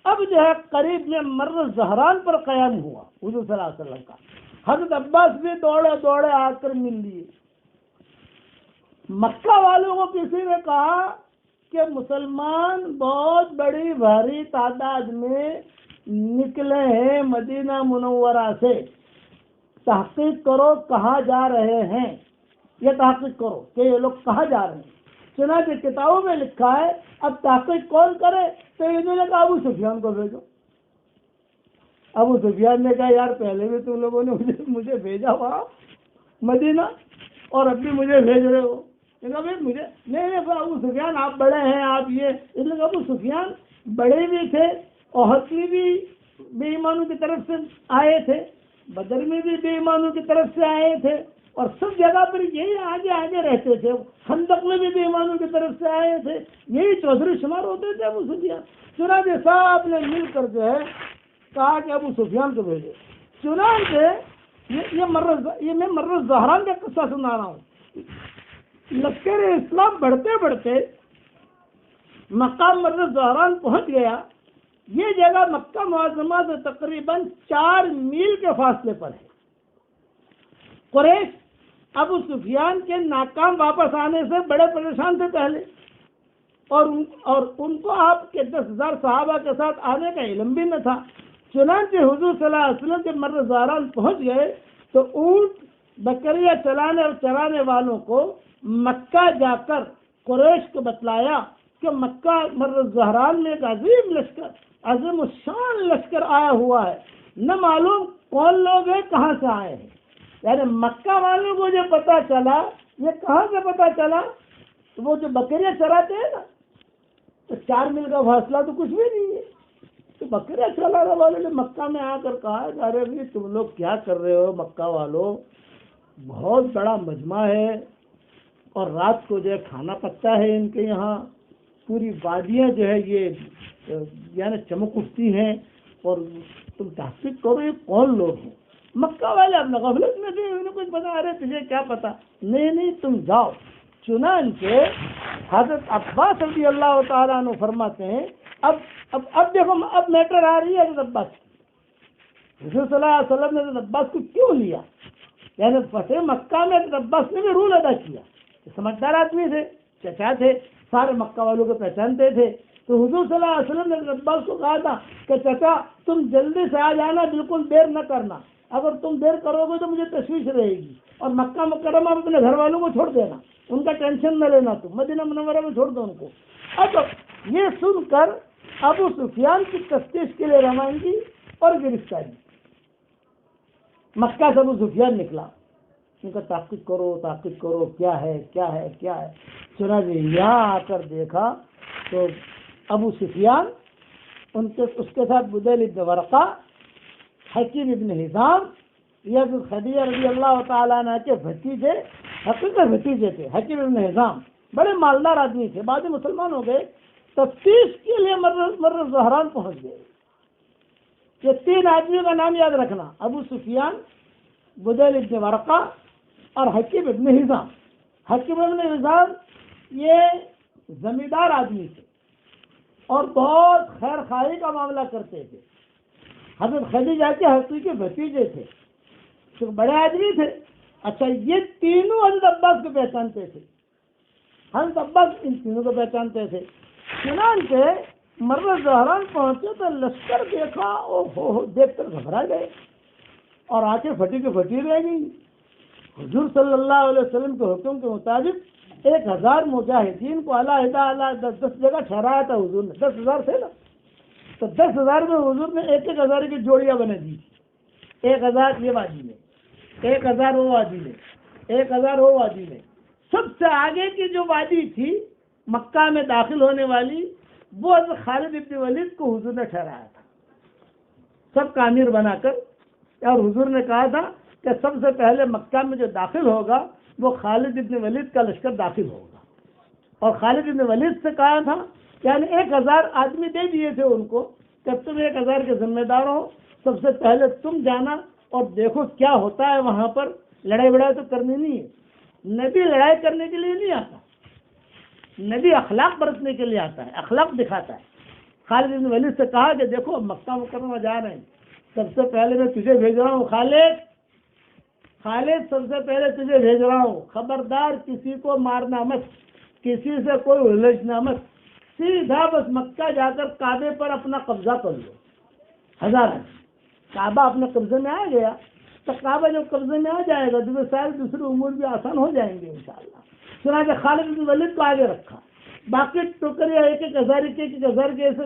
اب جو ہے قریب میں مر زہران پر قیام ہوا حضور صلی اللہ علیہ وسلم کا، حضرت عباس بھی دوڑے دوڑے آ کر مل لیے۔ مکہ والوں کو کسی نے کہا کہ مسلمان بہت بڑی بھاری تعداد میں نکلے ہیں مدینہ منورہ سے، تحقیق کرو کہاں جا رہے ہیں، یہ تحقیق کرو کہ یہ لوگ کہاں جا رہے ہیں۔ چنانچہ کتابوں میں لکھا ہے اب تحقیق کون کرے، تو انہوں نے کہا ابو سفیان کو بھیجو۔ ابو سفیان نے کہا یار پہلے بھی تم لوگوں نے مجھے بھیجا ہوا مدینہ اور اب بھی مجھے بھیج رہے ہو، مجھے نہیں ابو سفیان آپ بڑے ہیں، آپ یہ، اس لیے ابو سفیان بڑے بھی تھے، احد میں بھی بے ایمانوں کی طرف سے آئے تھے، بدر میں بھی بے ایمانوں کی طرف سے آئے تھے، اور سب جگہ پر یہی آگے آگے رہتے تھے. خندق میں بھی ایمانوں کی طرف سے آئے تھے, یہی چودھری شمار ہوتے تھے ابو سفیان. چنانچہ صاحب نے مل کر جو ہے کہا کہ ابو سفیان کو بھیجے. چنانچہ یہ میں مرر زہران کا قصہ سنا رہا ہوں. لشکر اسلام بڑھتے بڑھتے مقام مرر زہران پہنچ گیا. یہ جگہ مکہ معظمہ سے تقریباً 4 میل کے فاصلے پر ہے. قریش ابو سفیان کے ناکام واپس آنے سے بڑے پریشان تھے پہلے, اور ان کو آپ کے 10,000 صحابہ کے ساتھ آنے کا علم بھی نہ تھا. چنانچہ حضور صلی اللہ علیہ وسلم کے مرر زہران پہنچ گئے تو اونٹ بکریاں چلانے اور چرانے والوں کو مکہ جا کر قریش کو بتلایا کہ مکہ مرر زہران میں ایک عظیم لشکر, عظیم الشان لشکر آیا ہوا ہے. نہ معلوم کون لوگ ہیں, کہاں سے آئے ہیں. یعنی مکہ والوں کو جو پتا چلا, یہ کہاں سے پتا چلا؟ وہ جو بکریاں چراتے ہیں نا, تو 4 میل کا فاصلہ تو کچھ بھی نہیں ہے. تو بکریاں چلانے والوں نے مکہ میں آ کر کہا ارے بھائی تم لوگ کیا کر رہے ہو مکہ والوں, بہت بڑا مجمع ہے اور رات کو جو ہے کھانا پکتا ہے ان کے یہاں, پوری وادیاں جو ہے یہ یعنی چمک اٹھتی ہیں, اور تم تحقیق کرو یہ کون لوگ ہیں. مکہ والے اپنے غفلت میں تھے, انہیں کچھ بتا رہے تجھے کیا پتا. نہیں تم جاؤ. چنانچہ حضرت عباس رضی اللہ تعالیٰ عنہ فرماتے ہیں اب دیکھو اب میٹر آ رہی ہے حضرت عباس کی. حضور صلی اللہ علیہ وسلم نے حضرت عباس کو کیوں لیا؟ یعنی فتح مکہ میں حضرت عباس نے بھی رول ادا کیا. سمجھدار آدمی تھے, چچا تھے, سارے مکہ والوں کو پہچانتے تھے. تو حضور صلی اللہ علیہ وسلم نے حضرت عباس کو کہا تھا کہ چچا تم جلدی سے آ جانا, بالکل دیر نہ کرنا. اگر تم دیر کرو گے تو مجھے تشویش رہے گی, اور مکہ مکرمہ میں اپنے گھر والوں کو چھوڑ دینا, ان کا ٹینشن نہ لینا, تم مدینہ منورہ میں چھوڑ دو ان کو. اب یہ سن کر ابو سفیان کی تفتیش کے لیے روانگی اور گرفتاری. مکہ سے ابو سفیان نکلا, ان کا تحقیق کرو کیا ہے. چنانچہ یہاں آ کر دیکھا تو ابو سفیان اس کے ساتھ بدیل ابن ورقہ, حکیم ابن حزام, یہ خدیجہ رضی اللہ تعالیٰ عنہ کے بھتیجے, حقیقت بھتیجے تھے. حکیم ابن حزام بڑے مالدار آدمی تھے, بعد میں مسلمان ہو گئے. تفتیش کے لیے مرر زہران پہنچ گئے. یہ 3 آدمیوں کا نام یاد رکھنا, ابو سفیان, بدیل ابن ورقہ اور حکیم ابن حزام. حکیم ابن حزام یہ زمیندار آدمی تھے اور بہت خیر خواہی کا معاملہ کرتے تھے. حضرت خدیجہ کے حقیقی بھتیجے تھے, تو بڑے آدمی تھے. اچھا, یہ تینوں حضرت عباس کو پہچانتے تھے. حضرت عباس ان تینوں کو پہچانتے تھے. چنانچہ مرر زہران پہنچے تو لشکر دیکھا, دیکھ کر گھبرا گئے اور آنکھیں پھٹی کی پھٹی رہ گئی. حضور صلی اللہ علیہ وسلم کے حکم کے مطابق 1000 مجاہدین کو علیحدہ 10 جگہ ٹھہرایا تھا حضور نے. 10,000 تھے نا, تو 10,000 میں حضور نے 1,000 کی جوڑیاں بنا دی. 1,000 یہ وادی میں, 1,000 وہ وادی میں, 1,000 وہ وادی میں. سب سے آگے کی جو وادی تھی مکہ میں داخل ہونے والی, وہ حضرت خالد ابن ولید کو حضور نے ٹھہرایا تھا سب کا امیر بنا کر. اور حضور نے کہا تھا کہ سب سے پہلے مکہ میں جو داخل ہوگا وہ خالد ابن ولید کا لشکر داخل ہوگا. اور خالد ابن ولید سے کہا تھا, یعنی 1,000 آدمی دے دیے تھے ان کو کہ تم 1,000 کے ذمہ دار ہو, سب سے پہلے تم جانا اور دیکھو کیا ہوتا ہے وہاں پر. لڑائی بڑائی تو کرنی نہیں ہے, نبی لڑائی کرنے کے لیے نہیں آتا, نبی اخلاق برتنے کے لیے آتا ہے, اخلاق دکھاتا ہے. خالد بن ولید سے کہا کہ دیکھو مکہ مکرمہ جا رہے ہیں, سب سے پہلے میں تجھے بھیج رہا ہوں خالد, سب سے پہلے تجھے بھیج رہا ہوں, خبردار کسی کو مارنا مت, کسی سے کوئی الجھنا مت, سیدھا بس مکہ جا کر کعبے پر اپنا قبضہ کر لو. 1000 کعبہ اپنے قبضے میں آ گیا تو کعبہ جب قبضے میں آ جائے گا تو سارے دوسرے امور بھی آسان ہو جائیں گے انشاءاللہ. چنانچہ خالد بن ولید کو آگے رکھا, باقی ٹوکریاں 1,000 1,000 کے ایسے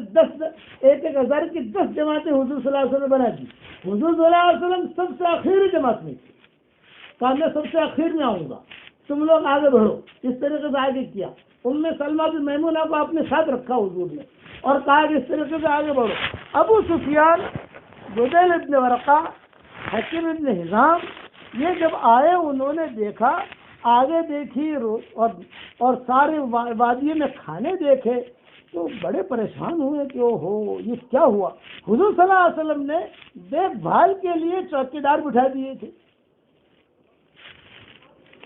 1,000 کی 10 جماعتیں حضور صلی اللہ علیہ وسلم بنا دی. حضور صلی اللہ علیہ وسلم سب سے آخری جماعت میں تھی, کہا میں سب سے آخر میں آؤں گا, تم لوگ آگے بڑھو. اس طریقے سے آگے کیا. سلمہ بن میمونہ کو اپنے ساتھ رکھا حضور نے اور کہا کہ اس طریقے سے آگے بڑھو. ابو سفیان, بدیل ابن ورقہ, حکیم ابن حزام یہ جب آئے انہوں نے دیکھا، آگے دیکھی اور سارے وادی میں کھانے دیکھے تو بڑے پریشان ہوئے کہ او ہو یہ کیا ہوا۔ حضور صلی اللہ علیہ وسلم نے دیکھ بھال کے لیے چوکیدار بٹھا دیے تھے،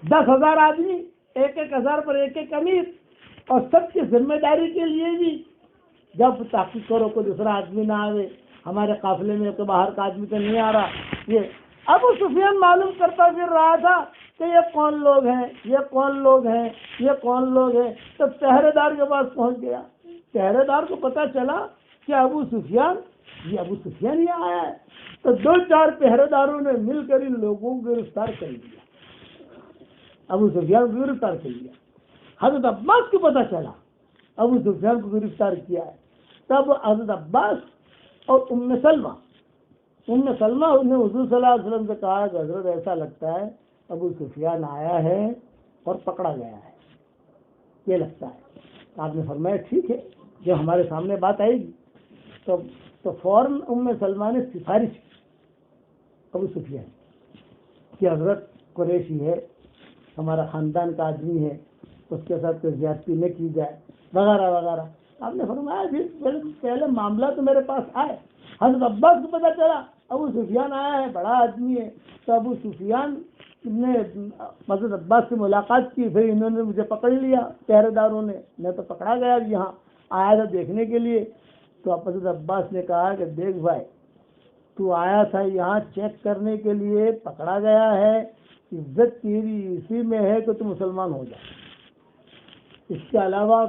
10,000 آدمی، 1,000 پر 1 امیر، اور سب کی ذمہ داری کے لیے بھی جب تحقیق کرو کوئی دوسرا آدمی نہ آئے، ہمارے قافلے میں تو باہر کا آدمی تو نہیں آ رہا۔ یہ ابو سفیان معلوم کرتا پھر رہا تھا کہ یہ کون لوگ ہیں، یہ کون لوگ ہیں، یہ کون لوگ ہیں۔ تو پہرے دار کے پاس پہنچ گیا، پہرے دار کو پتا چلا کہ ابو سفیان ہی آیا ہے۔ تو 2-4 پہرے داروں نے مل کر ان لوگوں کو گرفتار کر لیا، ابو سفیان کو گرفتار کر لیا۔ حضرت عباس کو پتا چلا ابو سفیان کو گرفتار کیا ہے، تب حضرت عباس اور ام سلمہ نے حضور صلی اللہ علیہ وسلم سے کہا کہ حضرت ایسا لگتا ہے ابو سفیان آیا ہے اور پکڑا گیا ہے، یہ لگتا ہے۔ آپ نے فرمایا ٹھیک ہے، جب ہمارے سامنے بات آئے گی تو فوراً ام سلمہ نے سفارش کی ابو سفیان کہ حضرت قریشی ہے، ہمارا خاندان کا آدمی ہے، اس کے ساتھ کوئی زیادتی نہ کی جائے وغیرہ وغیرہ۔ آپ نے فرمایا پہلے معاملہ تو میرے پاس آئے۔ حضرت عباس کو پتا چلا ابو سفیان آیا ہے، بڑا آدمی ہے، تو ابو سفیان نے حضرت عباس سے ملاقات کی، پھر انہوں نے مجھے پکڑ لیا پہرے داروں نے، میں تو پکڑا گیا یہاں آیا تھا دیکھنے کے لیے۔ تو حضرت عباس نے کہا کہ دیکھ بھائی، تو آیا تھا یہاں چیک کرنے کے لیے، پکڑا گیا ہے، عزت تیری اسی میں ہے کہ تو مسلمان ہو جائے، اس کے علاوہ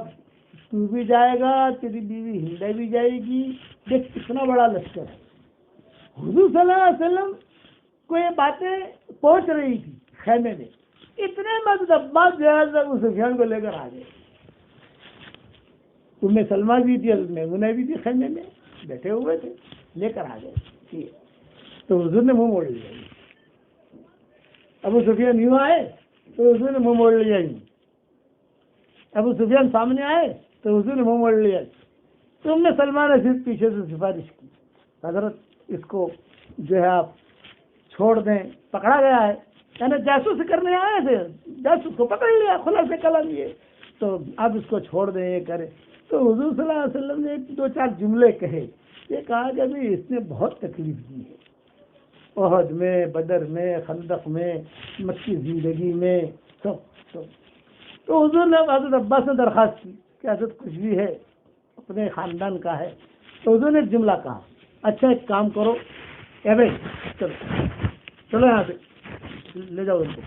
تو بھی جائے گا، تیری بیوی ہندے بھی جائے گی، دیکھ کتنا بڑا لشکر ہے۔ حضور صلی اللہ علیہ وسلم کو یہ باتیں پہنچ رہی تھی خیمے میں، اتنے میں حضرت عباس جو ہے ابو سفیان کو لے کر آ گئے۔ ام سلمہ بھی تھی، حضرت میمونہ بھی تھی، خیمے میں بیٹھے ہوئے تھے، لے کر آ گئے۔ تو حضور نے منہ موڑ لیا، ابو سفیان یوں آئے تو حضور نے منہ موڑ لیا، ابو سفیان سامنے آئے تو حضور نے منہ موڑ لیا۔ تو ام سلمہ نے صرف پیچھے سے سفارش کی، حضرت اس کو جو ہے آپ چھوڑ دیں، پکڑا گیا ہے، یعنی جاسوس کرنے آئے تھے، جاسوس کو پکڑ لیا، خلاصے کلام یہ، تو آپ اس کو چھوڑ دیں، یہ کریں۔ تو حضور صلی اللہ علیہ وسلم نے 2-4 جملے کہے، یہ کہا کہ ابھی اس نے بہت تکلیف دی ہے، احد میں، بدر میں، خندق میں، مکی زندگی میں، سب۔ تو حضور نے حضرت عباس نے درخواست کی کہ حضرت کچھ بھی ہے اپنے خاندان کا ہے۔ تو حضور نے ایک جملہ کہا، اچھا ایک کام کرو، اے بھائی چلو یہاں سے لے جاؤ ان کو۔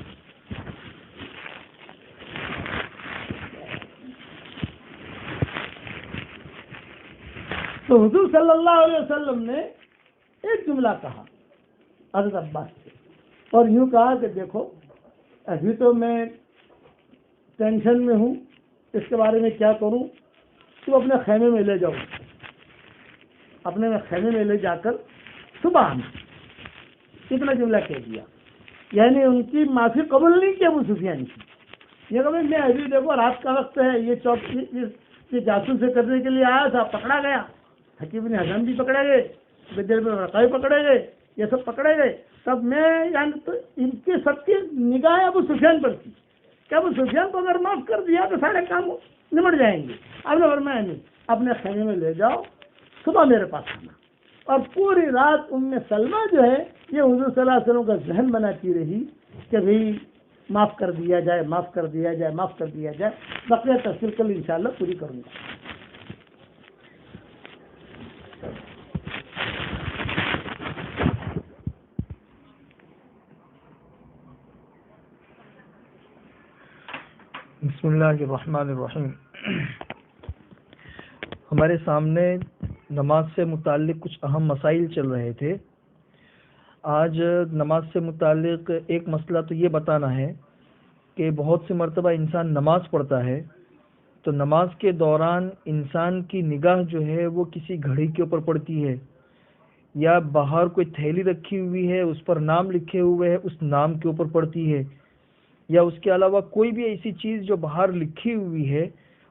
تو حضور صلی اللہ علیہ وسلم نے ایک جملہ کہا حضرت عباس سے، اور یوں کہا کہ دیکھو ابھی تو میں ٹینشن میں ہوں، اس کے بارے میں کیا کروں، تو اپنے خیمے میں لے جاؤ، اپنے خیمے میں لے جا کر صبح آنا، اتنا جملہ کہہ دیا۔ یعنی ان کی معافی قبول نہیں کی ابو سفیان کی، یہ کہ میں ابھی دیکھو رات کا وقت ہے، یہ چوکی جاسوسی کرنے کے لیے آیا تھا، پکڑا گیا، حکیم بن حزام بھی پکڑے گئے، بدر بن رقیع پکڑے گئے، یہ سب پکڑے گئے، تب میں یعنی تو ان کی سب کی نگاہیں ابو سفیان پر تھی کہ ابو سفیان کو اگر معاف کر دیا تو سارے کام نمٹ جائیں گے۔ اب نے فرمایا نہیں، اپنے خیمے میں لے جاؤ، صبح میرے پاس آنا۔ اور پوری رات ام سلمہ جو ہے یہ حضور صلی اللہ علیہ وسلم کا ذہن بناتی رہی کہ بھئی معاف کر دیا جائے، معاف کر دیا جائے، معاف کر دیا جائے۔ بقیہ تفصیل کل انشاءاللہ پوری کروں گا۔ بسم اللہ الرحمن الرحیم۔ ہمارے سامنے نماز سے متعلق کچھ اہم مسائل چل رہے تھے۔ آج نماز سے متعلق ایک مسئلہ تو یہ بتانا ہے کہ بہت سی مرتبہ انسان نماز پڑھتا ہے تو نماز کے دوران انسان کی نگاہ جو ہے وہ کسی گھڑی کے اوپر پڑتی ہے، یا باہر کوئی تھیلی رکھی ہوئی ہے اس پر نام لکھے ہوئے ہے اس نام کے اوپر پڑتی ہے، یا اس کے علاوہ کوئی بھی ایسی چیز جو باہر لکھی ہوئی ہے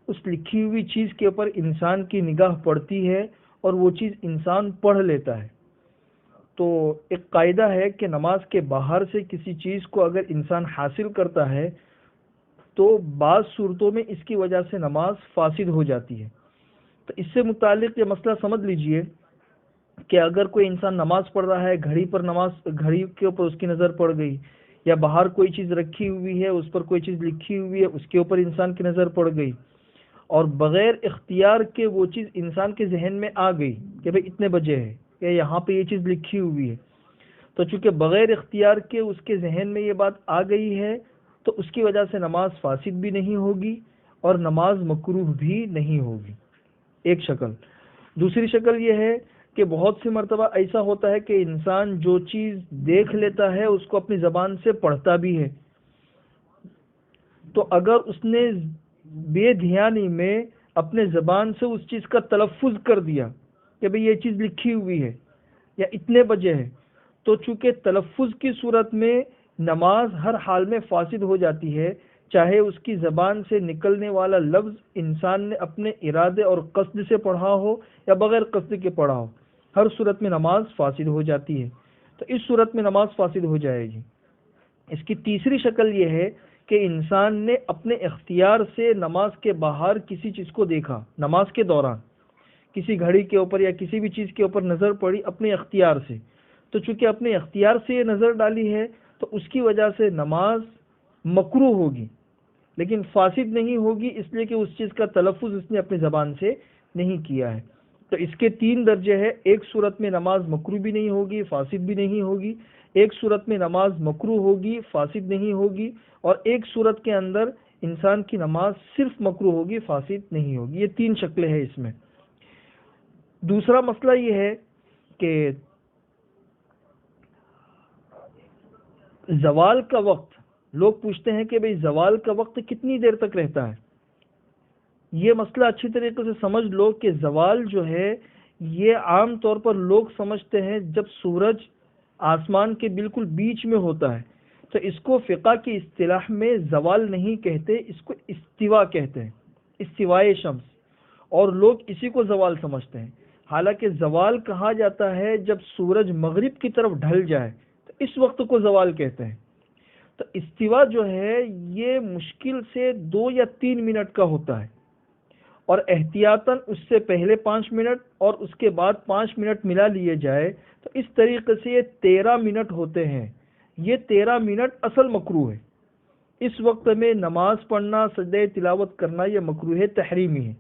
اس لکھی ہوئی چیز کے اوپر انسان کی نگاہ پڑتی ہے اور وہ چیز انسان پڑھ لیتا ہے۔ تو ایک قاعدہ ہے کہ نماز کے باہر سے کسی چیز کو اگر انسان حاصل کرتا ہے تو بعض صورتوں میں اس کی وجہ سے نماز فاسد ہو جاتی ہے. تو اس سے متعلق یہ مسئلہ سمجھ لیجئے کہ اگر کوئی انسان نماز پڑھ رہا ہے، گھڑی کے اوپر اس کی نظر پڑ گئی، یا باہر کوئی چیز رکھی ہوئی ہے اس پر کوئی چیز لکھی ہوئی ہے اس کے اوپر انسان کی نظر پڑ گئی، اور بغیر اختیار کے وہ چیز انسان کے ذہن میں آ گئی کہ بھئی اتنے بجے ہے یا یہاں پہ یہ چیز لکھی ہوئی ہے، تو چونکہ بغیر اختیار کے اس کے ذہن میں یہ بات آ گئی ہے تو اس کی وجہ سے نماز فاسد بھی نہیں ہوگی اور نماز مکروہ بھی نہیں ہوگی. ایک شکل. دوسری شکل یہ ہے کہ بہت سی مرتبہ ایسا ہوتا ہے کہ انسان جو چیز دیکھ لیتا ہے اس کو اپنی زبان سے پڑھتا بھی ہے، تو اگر اس نے بے دھیانی میں اپنے زبان سے اس چیز کا تلفظ کر دیا کہ بھئی یہ چیز لکھی ہوئی ہے یا اتنے بجے ہے، تو چونکہ تلفظ کی صورت میں نماز ہر حال میں فاسد ہو جاتی ہے، چاہے اس کی زبان سے نکلنے والا لفظ انسان نے اپنے ارادے اور قصد سے پڑھا ہو یا بغیر قصد کے پڑھا ہو، ہر صورت میں نماز فاسد ہو جاتی ہے. تو اس صورت میں نماز فاسد ہو جائے گی. اس کی تیسری شکل یہ ہے کہ انسان نے اپنے اختیار سے نماز کے باہر کسی چیز کو دیکھا، نماز کے دوران کسی گھڑی کے اوپر یا کسی بھی چیز کے اوپر نظر پڑی اپنے اختیار سے، تو چونکہ اپنے اختیار سے یہ نظر ڈالی ہے تو اس کی وجہ سے نماز مکروہ ہوگی لیکن فاسد نہیں ہوگی، اس لیے کہ اس چیز کا تلفظ اس نے اپنی زبان سے نہیں کیا ہے. تو اس کے 3 درجے ہیں. ایک صورت میں نماز مکروہ بھی نہیں ہوگی، فاسد بھی نہیں ہوگی، ایک صورت میں نماز مکروہ ہوگی، فاسد نہیں ہوگی، اور ایک صورت کے اندر انسان کی نماز صرف مکروہ ہوگی، فاسد نہیں ہوگی. یہ 3 شکلیں ہیں اس میں. دوسرا مسئلہ یہ ہے کہ زوال کا وقت، لوگ پوچھتے ہیں کہ بھئی زوال کا وقت کتنی دیر تک رہتا ہے. یہ مسئلہ اچھی طریقے سے سمجھ لو کہ زوال جو ہے یہ عام طور پر لوگ سمجھتے ہیں جب سورج آسمان کے بالکل بیچ میں ہوتا ہے، تو اس کو فقہ کی اصطلاح میں زوال نہیں کہتے، اس کو استوا کہتے ہیں، استوائے شمس، اور لوگ اسی کو زوال سمجھتے ہیں. حالانکہ زوال کہا جاتا ہے جب سورج مغرب کی طرف ڈھل جائے تو اس وقت کو زوال کہتے ہیں. تو استوا جو ہے یہ مشکل سے 2 یا 3 منٹ کا ہوتا ہے، اور احتیاطاً اس سے پہلے 5 منٹ اور اس کے بعد 5 منٹ ملا لیے جائے تو اس طریقے سے یہ 13 منٹ ہوتے ہیں. یہ 13 منٹ اصل مکروہ ہے. اس وقت میں نماز پڑھنا، سجدہ تلاوت کرنا یہ مکروہ تحریمی ہے.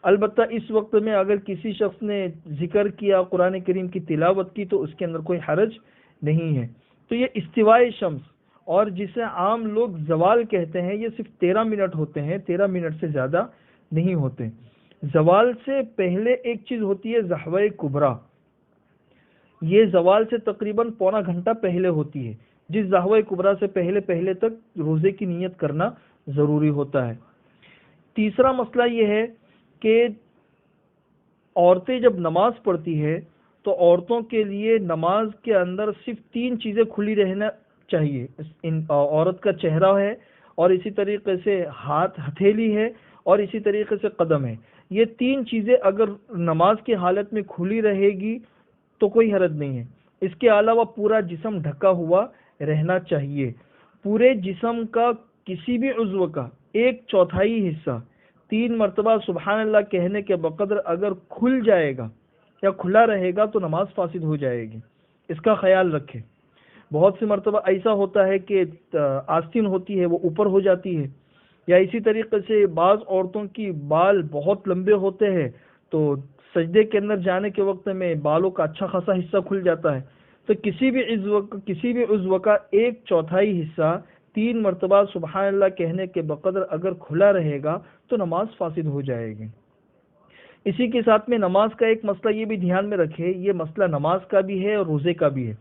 البتہ اس وقت میں اگر کسی شخص نے ذکر کیا، قرآن کریم کی تلاوت کی تو اس کے اندر کوئی حرج نہیں ہے. تو یہ استوائے شمس اور جسے عام لوگ زوال کہتے ہیں یہ صرف 13 منٹ ہوتے ہیں، 13 منٹ سے زیادہ نہیں ہوتے. زوال سے پہلے ایک چیز ہوتی ہے زحوہ کبریٰ. یہ زوال سے تقریباً پونا گھنٹہ پہلے ہوتی ہے، جس زحوہ کبریٰ سے پہلے تک روزے کی نیت کرنا ضروری ہوتا ہے. تیسرا مسئلہ یہ ہے کہ عورتیں جب نماز پڑھتی ہے تو عورتوں کے لیے نماز کے اندر صرف 3 چیزیں کھلی رہنا چاہیے. عورت کا چہرہ ہے، اور اسی طریقے سے ہتھیلی ہے، اور اسی طریقے سے قدم ہے. یہ 3 چیزیں اگر نماز کی حالت میں کھلی رہے گی تو کوئی حرج نہیں ہے. اس کے علاوہ پورا جسم ڈھکا ہوا رہنا چاہیے. پورے جسم کا کسی بھی عضو کا 1/4 حصہ 3 مرتبہ سبحان اللہ کہنے کے بقدر اگر کھل جائے گا یا کھلا رہے گا تو نماز فاسد ہو جائے گی. اس کا خیال رکھیں. بہت سی مرتبہ ایسا ہوتا ہے کہ آستین ہوتی ہے وہ اوپر ہو جاتی ہے، یا اسی طریقے سے بعض عورتوں کی بال بہت لمبے ہوتے ہیں تو سجدے کے اندر جانے کے وقت میں بالوں کا اچھا خاصا حصہ کھل جاتا ہے. تو کسی بھی عضو کا 1/4 حصہ 3 مرتبہ سبحان اللہ کہنے کے بقدر اگر کھلا رہے گا تو نماز فاسد ہو جائے گی. اسی کے ساتھ میں نماز کا ایک مسئلہ یہ بھی دھیان میں رکھے، یہ مسئلہ نماز کا بھی ہے اور روزے کا بھی ہے،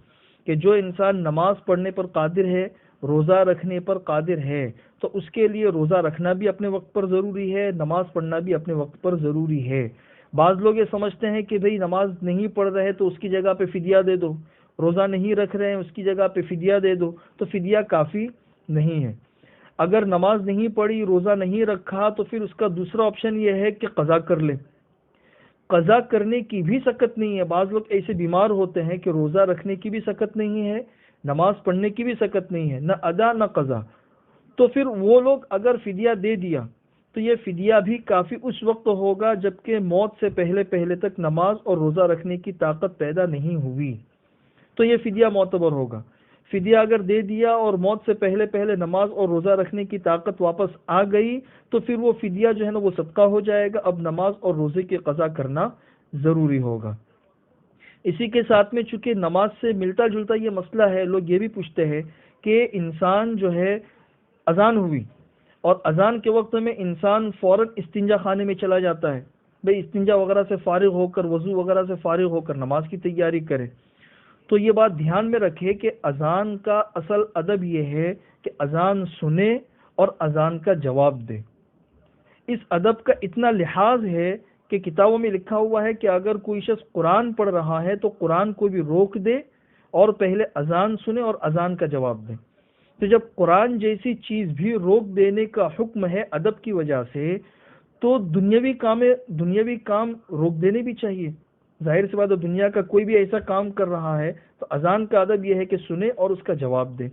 کہ جو انسان نماز پڑھنے پر قادر ہے، روزہ رکھنے پر قادر ہے، تو اس کے لیے روزہ رکھنا بھی اپنے وقت پر ضروری ہے، نماز پڑھنا بھی اپنے وقت پر ضروری ہے. بعض لوگ یہ سمجھتے ہیں کہ بھئی نماز نہیں پڑھ رہے تو اس کی جگہ پہ فدیہ دے دو، روزہ نہیں رکھ رہے ہیں اس کی جگہ پہ فدیہ دے دو. تو فدیہ کافی نہیں ہے. اگر نماز نہیں پڑھی، روزہ نہیں رکھا، تو پھر اس کا دوسرا آپشن یہ ہے کہ قضا کر لے. قضا کرنے کی بھی سکت نہیں ہے. بعض لوگ ایسے بیمار ہوتے ہیں کہ روزہ رکھنے کی بھی سکت نہیں ہے, نماز پڑھنے کی بھی سکت نہیں ہے, نہ ادا نہ قضا. تو پھر وہ لوگ اگر فدیہ دے دیا تو یہ فدیہ بھی کافی اس وقت ہوگا جبکہ موت سے پہلے پہلے تک نماز اور روزہ رکھنے کی طاقت پیدا نہیں ہوئی, تو یہ فدیہ معتبر ہوگا. فدیہ اگر دے دیا اور موت سے پہلے پہلے نماز اور روزہ رکھنے کی طاقت واپس آ گئی تو پھر وہ فدیہ جو ہے نا وہ صدقہ ہو جائے گا. اب نماز اور روزے کی قضا کرنا ضروری ہوگا. اسی کے ساتھ میں چونکہ نماز سے ملتا جلتا یہ مسئلہ ہے, لوگ یہ بھی پوچھتے ہیں کہ انسان جو ہے اذان ہوئی اور اذان کے وقت میں انسان فوراً استنجا خانے میں چلا جاتا ہے, بھئی استنجا وغیرہ سے فارغ ہو کر, وضو وغیرہ سے فارغ ہو کر نماز کی تیاری کرے. تو یہ بات دھیان میں رکھے کہ اذان کا اصل ادب یہ ہے کہ اذان سنے اور اذان کا جواب دے. اس ادب کا اتنا لحاظ ہے کہ کتابوں میں لکھا ہوا ہے کہ اگر کوئی شخص قرآن پڑھ رہا ہے تو قرآن کو بھی روک دے اور پہلے اذان سنے اور اذان کا جواب دے. تو جب قرآن جیسی چیز بھی روک دینے کا حکم ہے ادب کی وجہ سے, تو دنیاوی کام روک دینے بھی چاہیے. ظاہر سی بات ہے, دنیا کا کوئی بھی ایسا کام کر رہا ہے تو اذان کا ادب یہ ہے کہ سنے اور اس کا جواب دے.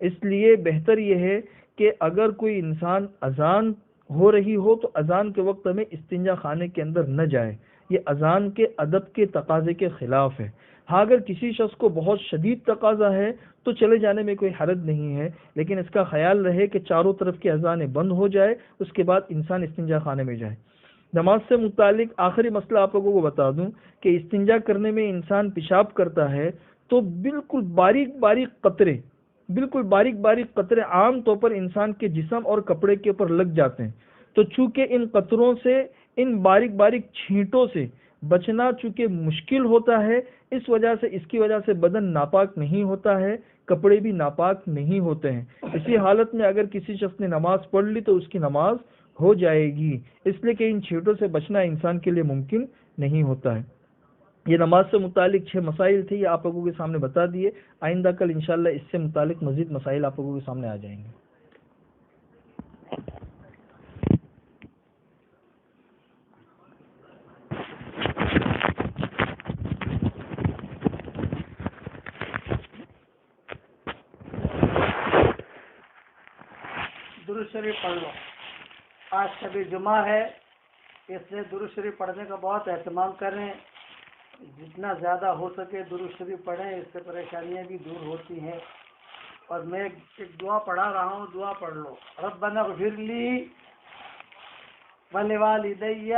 اس لیے بہتر یہ ہے کہ اگر کوئی انسان اذان ہو رہی ہو تو اذان کے وقت میں استنجا خانے کے اندر نہ جائے. یہ اذان کے ادب کے تقاضے کے خلاف ہے. ہاں اگر کسی شخص کو بہت شدید تقاضا ہے تو چلے جانے میں کوئی حرج نہیں ہے, لیکن اس کا خیال رہے کہ چاروں طرف کی اذانیں بند ہو جائے, اس کے بعد انسان استنجا خانے میں جائے. نماز سے متعلق آخری مسئلہ آپ لوگوں کو بتا دوں کہ استنجا کرنے میں انسان پیشاب کرتا ہے تو بالکل باریک باریک قطرے عام طور پر انسان کے جسم اور کپڑے کے اوپر لگ جاتے ہیں. تو چونکہ ان قطروں سے, ان باریک چھینٹوں سے بچنا چونکہ مشکل ہوتا ہے, اس کی وجہ سے بدن ناپاک نہیں ہوتا ہے, کپڑے بھی ناپاک نہیں ہوتے ہیں. اسی حالت میں اگر کسی شخص نے نماز پڑھ لی تو اس کی نماز ہو جائے گی, اس لیے کہ ان چھینٹوں سے بچنا انسان کے لیے ممکن نہیں ہوتا ہے. یہ نماز سے متعلق 6 مسائل تھے, یہ آپ لوگوں کے سامنے بتا دیے. آئندہ کل انشاءاللہ اس سے متعلق مزید مسائل آپ لوگوں کے سامنے آ جائیں گے. درود شریف پڑھ لو. آج شب جمعہ ہے, اس لیے درود شریف پڑھنے کا بہت اہتمام کریں. جتنا زیادہ ہو سکے درود شریف پڑھیں, اس سے پریشانیاں بھی دور ہوتی ہیں. اور میں ایک دعا پڑھا رہا ہوں, دعا پڑھ لو. ربنا اغفر لی ولوالدی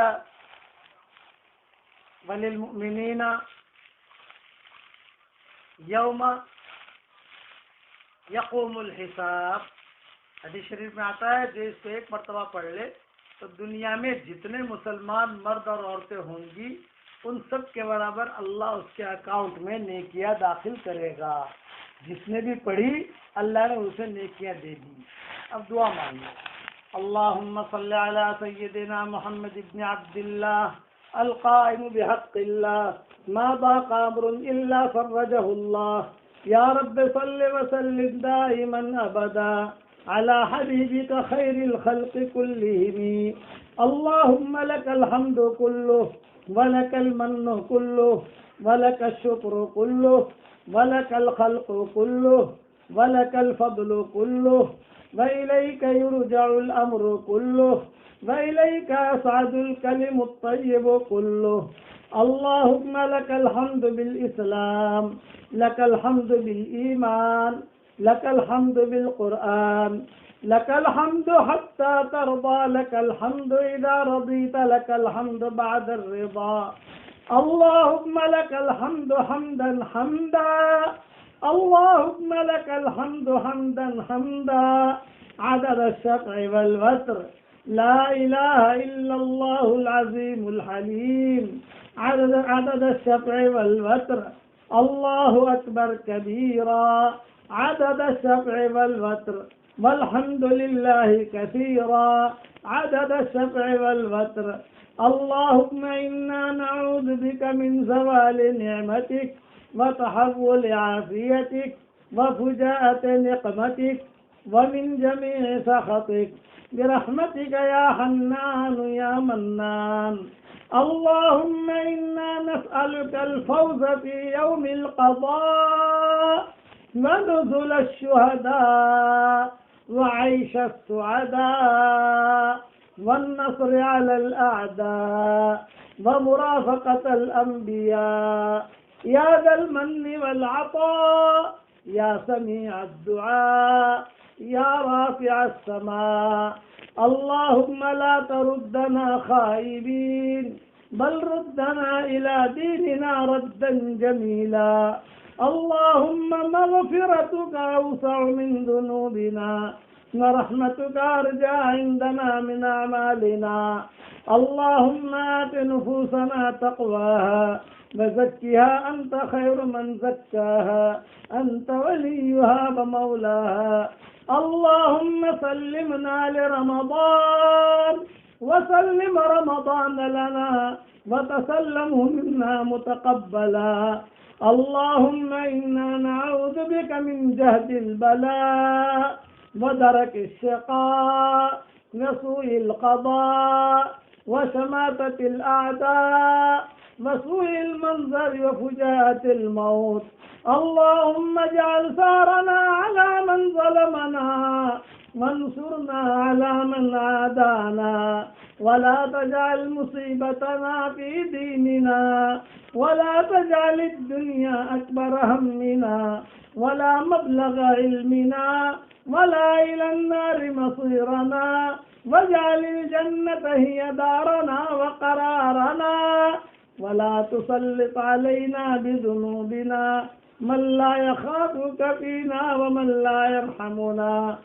وللمؤمنین یوم یقوم الحساب. حدیث شریف میں آتا ہے جو اس کو ایک مرتبہ پڑھ لے تو دنیا میں جتنے مسلمان مرد اور عورتیں ہوں گی ان سب کے برابر اللہ اس کے اکاؤنٹ میں نیکیاں داخل کرے گا. جس نے بھی پڑھی اللہ نے اسے نیکیاں دے دی. اب دعا مانگو. اللہم صلی علی سیدنا محمد ابن عبداللہ القائم بحق اللہ ما ضاق امر الا فرجہ اللہ یا رب صل وسلم دائما ابدا على حبيبك خير الخلق كلهم. اللهم لك الحمد كله ولك المن كله ولك الشكر كله ولك الخلق كله ولك الفضل كله وإليك يرجع الأمر كله وإليك يصعد الكلم الطيب كله. اللهم لك الحمد بالإسلام لك الحمد بالإيمان لك الحمد بالقرآن لك الحمد حتى ترضى لك الحمد إذا رضيت لك الحمد بعد الرضا. اللهم لك الحمد حمدا حمدا اللهم لك الحمد حمدا حمدا عدد الشفع والوتر لا إله إلا الله العظيم الحليم عدد الشفع والوتر الله أكبر كبيرا عدد الشفع والوتر والحمد لله كثيرا عدد الشفع والوتر. اللهم إنا نعوذ بك من زوال نعمتك وتحول عافيتك وفجاءة نقمتك ومن جميع سخطك برحمتك يا حنان يا منان اللهم إنا نسألك الفوز في يوم القضاء ونزل الشهداء وعيش السعداء والنصر على الأعداء ومرافقة الأنبياء يا ذا المن والعطاء يا سميع الدعاء يا رافع السماء. اللهم لا تردنا خائبين بل ردنا إلى ديننا ردا جميلا. اللهم مغفرتك أوسع من ذنوبنا ورحمتك أرجى عندنا من أعمالنا. اللهم آت نفوسنا تقواها وزكها أنت خير من زكاها أنت وليها ومولاها. اللهم سلمنا لرمضان وسلم رمضان لنا وتسلمه منا متقبلا. اللهم إنا نعوذ بك من جهد البلاء ودرك الشقاء وسوء القضاء وشماتة الأعداء وسوء المنظر وفجاءة الموت. اللهم اجعل ثارنا على من ظلمنا وانصرنا على من عادانا ولا تجعل مصيبتنا في ديننا ولا تجعل الدنيا أكبر همنا ولا مبلغ علمنا ولا إلى النار مصيرنا واجعل الجنة هي دارنا وقرارنا ولا تسلط علينا بذنوبنا من لا يخافك فينا ومن لا يرحمنا.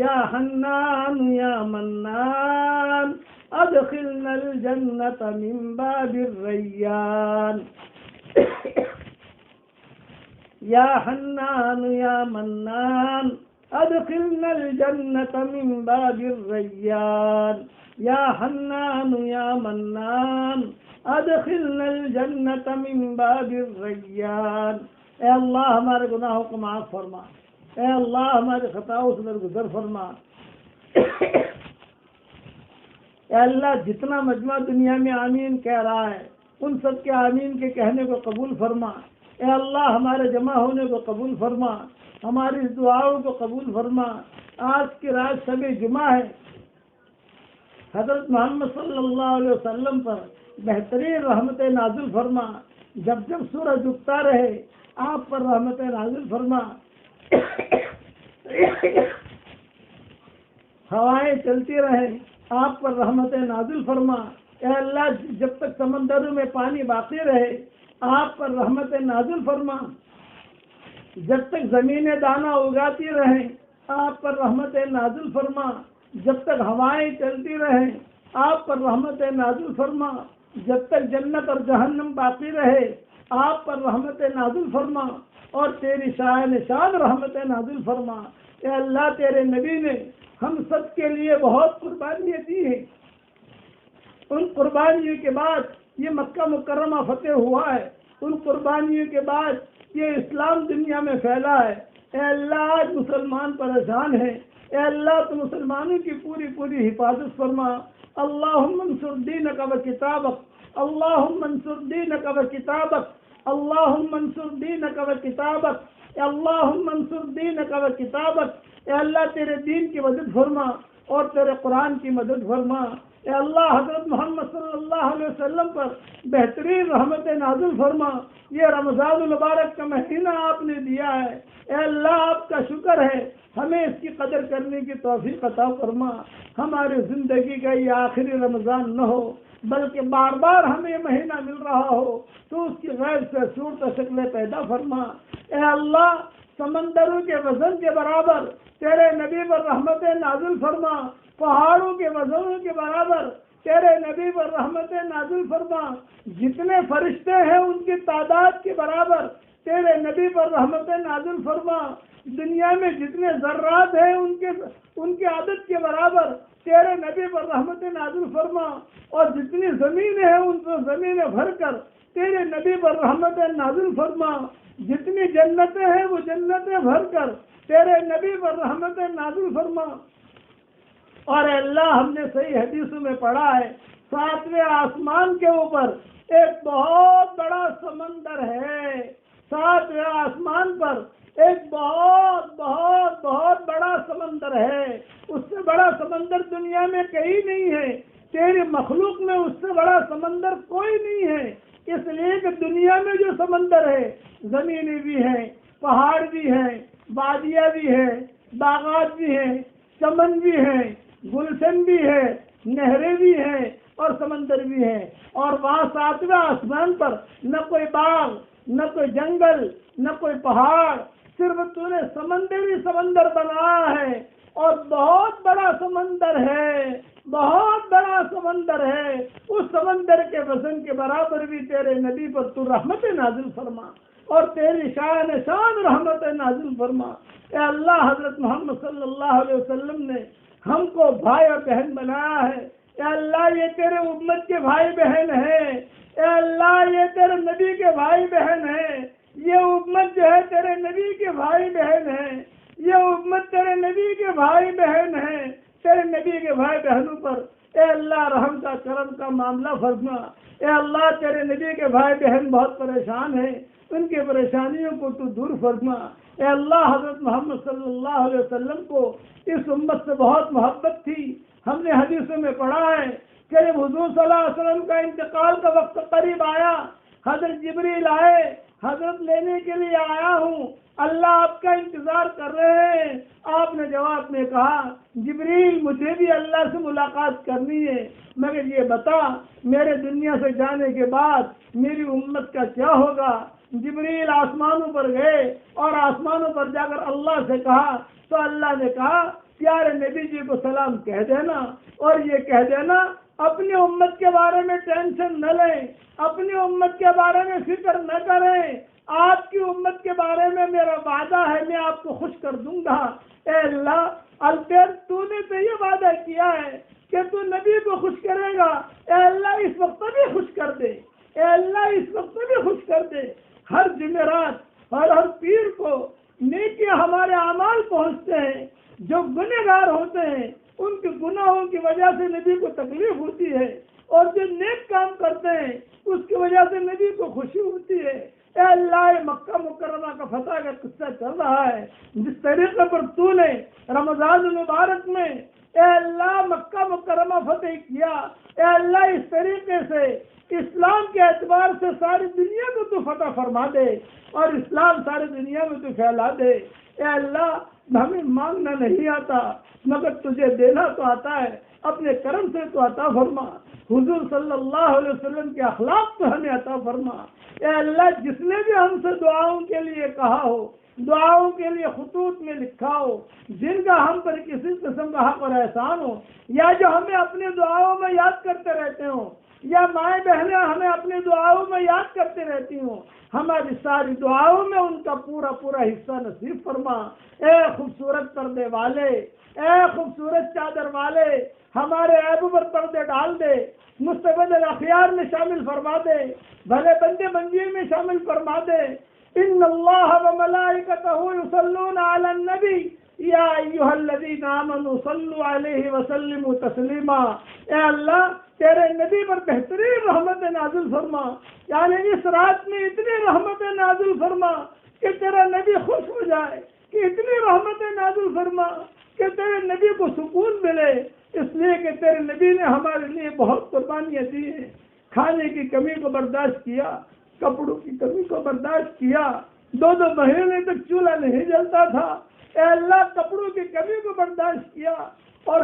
يا حنان يا منان أدخلنا الجنة من باب الريان. يا حنان يا منان أدخلنا الجنة من باب الريان. يا حنان يا منان ادخلنا الجنت من باب الریان. اے اللہ ہمارے گناہوں کو معاف فرما، اے اللہ ہمارے خطاؤں سے درگزر فرما. اے اللہ جتنا مجمع دنیا میں آمین کہہ رہا ہے ان سب کے آمین کے کہنے کو قبول فرما. اے اللہ ہمارے جمع ہونے کو قبول فرما، ہماری دعاؤں کو قبول فرما. آج کی رات شب جمعہ ہے، حضرت محمد صلی اللہ علیہ وسلم پر بہترین رحمت نازل فرما. جب جب سورج اگتا رہے آپ پر رحمت نازل فرما، ہوائیں چلتی رہے آپ پر رحمت نازل فرما. اے اللہ جب تک سمندروں میں پانی باقی رہے آپ پر رحمت نازل فرما. جب تک زمینیں دانہ اگاتی رہیں آپ پر رحمت نازل فرما. جب تک ہوائیں چلتی رہیں آپ پر رحمت نازل فرما. جب تک جنت اور جہنم باقی رہے آپ پر رحمت نازل فرما اور تیری شان رحمت نازل فرما. اے اللہ تیرے نبی نے ہم سب کے لیے بہت قربانیاں دی ہیں، ان قربانیوں کے بعد یہ مکہ مکرمہ فتح ہوا ہے، ان قربانیوں کے بعد یہ اسلام دنیا میں پھیلا ہے. اے اللہ آج مسلمان پریشان ہیں، اے اللہ تو مسلمانوں کی پوری حفاظت فرما. اللہم انصر دینک و کتابک، اللہم انصر دینک و کتابک، اللہم انصر دینک و کتابک، اللہم انصر دینک و کتابک. اے اللہ تیرے دین کی مدد فرما اور تیرے قرآن کی مدد فرما. اے اللہ حضرت محمد صلی اللہ علیہ وسلم پر بہترین رحمت نازل فرما. یہ رمضان المبارک کا مہینہ آپ نے دیا ہے، اے اللہ آپ کا شکر ہے، ہمیں اس کی قدر کرنے کی توفیق عطا فرما. ہماری زندگی کا یہ آخری رمضان نہ ہو بلکہ بار بار ہمیں یہ مہینہ مل رہا ہو تو اس کی غیر سے صورت شکلیں پیدا فرما. اے اللہ سمندروں کے وزن کے برابر تیرے نبی پر رحمت نازل فرما، پہاڑوں کے وزنوں کے برابر تیرے نبی پر رحمت نازل فرما. جتنے فرشتے ہیں ان کی تعداد کے برابر تیرے نبی پر رحمت نازل فرما. دنیا میں جتنے ذرات ہیں ان کے عدد کے برابر تیرے نبی پر رحمت نازل فرما. اور جتنی زمینیں ہیں ان کو زمینیں بھر کر تیرے نبی پر رحمت نازل فرما. جتنی جنتیں ہیں وہ جنتیں بھر کر تیرے نبی پر رحمت نازل فرما. اور اے اللہ ہم نے صحیح حدیثوں میں پڑھا ہے 7ویں آسمان کے اوپر ایک بہت بڑا سمندر ہے، 7ویں آسمان پر ایک بہت بہت بہت بڑا سمندر ہے، اس سے بڑا سمندر دنیا میں کہیں نہیں ہے، تیری مخلوق میں اس سے بڑا سمندر کوئی نہیں ہے، اس لیے کہ دنیا میں جو سمندر ہے زمینی بھی ہے، پہاڑ بھی ہیں، وادیاں بھی ہیں، باغات بھی ہیں، چمن بھی ہیں، گلشن بھی ہے، نہریں بھی ہیں اور سمندر بھی ہیں، اور وہاں 7ویں آسمان پر نہ کوئی باغ، نہ کوئی جنگل، نہ کوئی پہاڑ، صرف تو نے سمندر ہی سمندر بنایا ہے، اور بہت بڑا سمندر ہے، بہت بڑا سمندر ہے، اس سمندر کے وزن کے برابر بھی تیرے نبی پر تو رحمت نازل فرما، اور تیری شان رحمت نازل فرما۔ اے اللہ، حضرت محمد صلی اللہ علیہ وسلم نے ہم کو بھائی اور بہن بنایا ہے، اے اللہ یہ تیرے امت کے بھائی بہن ہیں، اے اللہ یہ تیرے نبی کے بھائی بہن ہیں، یہ امت جو ہے تیرے نبی کے بھائی بہن ہیں، یہ امت تیرے نبی کے بھائی بہن ہیں، تیرے نبی کے بھائی بہنوں پر اے اللہ رحم کا کرم کا معاملہ فرما۔ اے اللہ تیرے نبی کے بھائی بہن بہت پریشان ہیں، ان کی پریشانیوں کو تو دور فرما۔ اے اللہ، حضرت محمد صلی اللہ علیہ وسلم کو اس امت سے بہت محبت تھی، ہم نے حدیثوں میں پڑھا ہے کہ جب حضور صلی اللہ علیہ وسلم کا انتقال کا وقت قریب آیا، حضرت جبریل آئے، حضرت لینے کے لیے آیا ہوں، اللہ آپ کا انتظار کر رہے ہیں۔ آپ نے جواب میں کہا، جبریل مجھے بھی اللہ سے ملاقات کرنی ہے، مگر یہ بتا میرے دنیا سے جانے کے بعد میری امت کا کیا ہوگا؟ جبریل آسمانوں پر گئے اور آسمانوں پر جا کر اللہ سے کہا تو اللہ نے کہا، پیارے نبی جی کو سلام کہہ دینا، اور یہ کہہ دینا اپنی امت کے بارے میں ٹینشن نہ لیں، اپنی امت کے بارے میں فکر نہ کریں، آپ کی امت کے بارے میں میرا وعدہ ہے، میں آپ کو خوش کر دوں گا۔ اے اللہ، البیر تو نے تو یہ وعدہ کیا ہے کہ تو نبی کو خوش کرے گا، اے اللہ اس وقت بھی خوش کر دے، اے اللہ اس وقت بھی خوش کر دے۔ ہر جمعرات اور ہر پیر کو نیکی ہمارے اعمال پہنچتے ہیں، جو گنہگار ہوتے ہیں ان کے گناہوں کی وجہ سے نبی کو تکلیف ہوتی ہے، اور جو نیک کام کرتے ہیں اس کی وجہ سے نبی کو خوشی ہوتی ہے۔ اے اللہ، مکہ مکرمہ کا فتح کا قصہ چل رہا ہے، جس طریقے پر تو نے رمضان المبارک میں اے اللہ مکہ مکرمہ فتح کیا، اے اللہ اس طریقے سے اسلام کے اعتبار سے ساری دنیا کو تو فتح فرما دے، اور اسلام ساری دنیا میں تو پھیلا دے۔ اے اللہ، ہمیں مانگنا نہیں آتا مگر تجھے دینا تو آتا ہے، اپنے کرم سے تو عطا فرما۔ حضور صلی اللہ علیہ وسلم کے اخلاق تو ہمیں عطا فرما۔ اے اللہ، جس نے بھی ہم سے دعاؤں کے لیے کہا ہو، دعاؤں کے لیے خطوط میں لکھا ہو، جن کا ہم پر کسی قسم کا حق اور احسان ہو، یا جو ہمیں اپنے دعاؤں میں یاد کرتے رہتے ہوں، یا مائیں بہنیں ہمیں اپنی دعاؤں میں یاد کرتے رہتی ہوں، ہماری ساری دعاؤں میں ان کا پورا پورا حصہ نصیب فرما۔ اے خوبصورت پردے والے، اے خوبصورت چادر والے، ہمارے عیبوں پر پردے ڈال دے، مستبد الاخیار میں شامل فرما دے، بھلے بندے منزل میں شامل فرما دے۔ ان اللہ وملائکتہ یصلون علی النبی یا ایھا الذین آمنوا صلوا علیہ وسلموا تسلیما۔ اے اللہ، تیرے نبی پر بہترین رحمت نازل فرما، یعنی اس رات میں اتنی رحمت نازل فرما کہ تیرا نبی خوش ہو جائے، کہ اتنی رحمت نازل فرما کہ تیرے نبی کو سکون ملے، اس لیے کہ تیرے نبی نے ہمارے لیے بہت قربانیاں دی ہیں، کھانے کی کمی کو برداشت کیا، کپڑوں کی کمی کو برداشت کیا، 2 مہینے تک چولہا نہیں جلتا تھا، اے اللہ کپڑوں کی کمی کو برداشت کیا، اور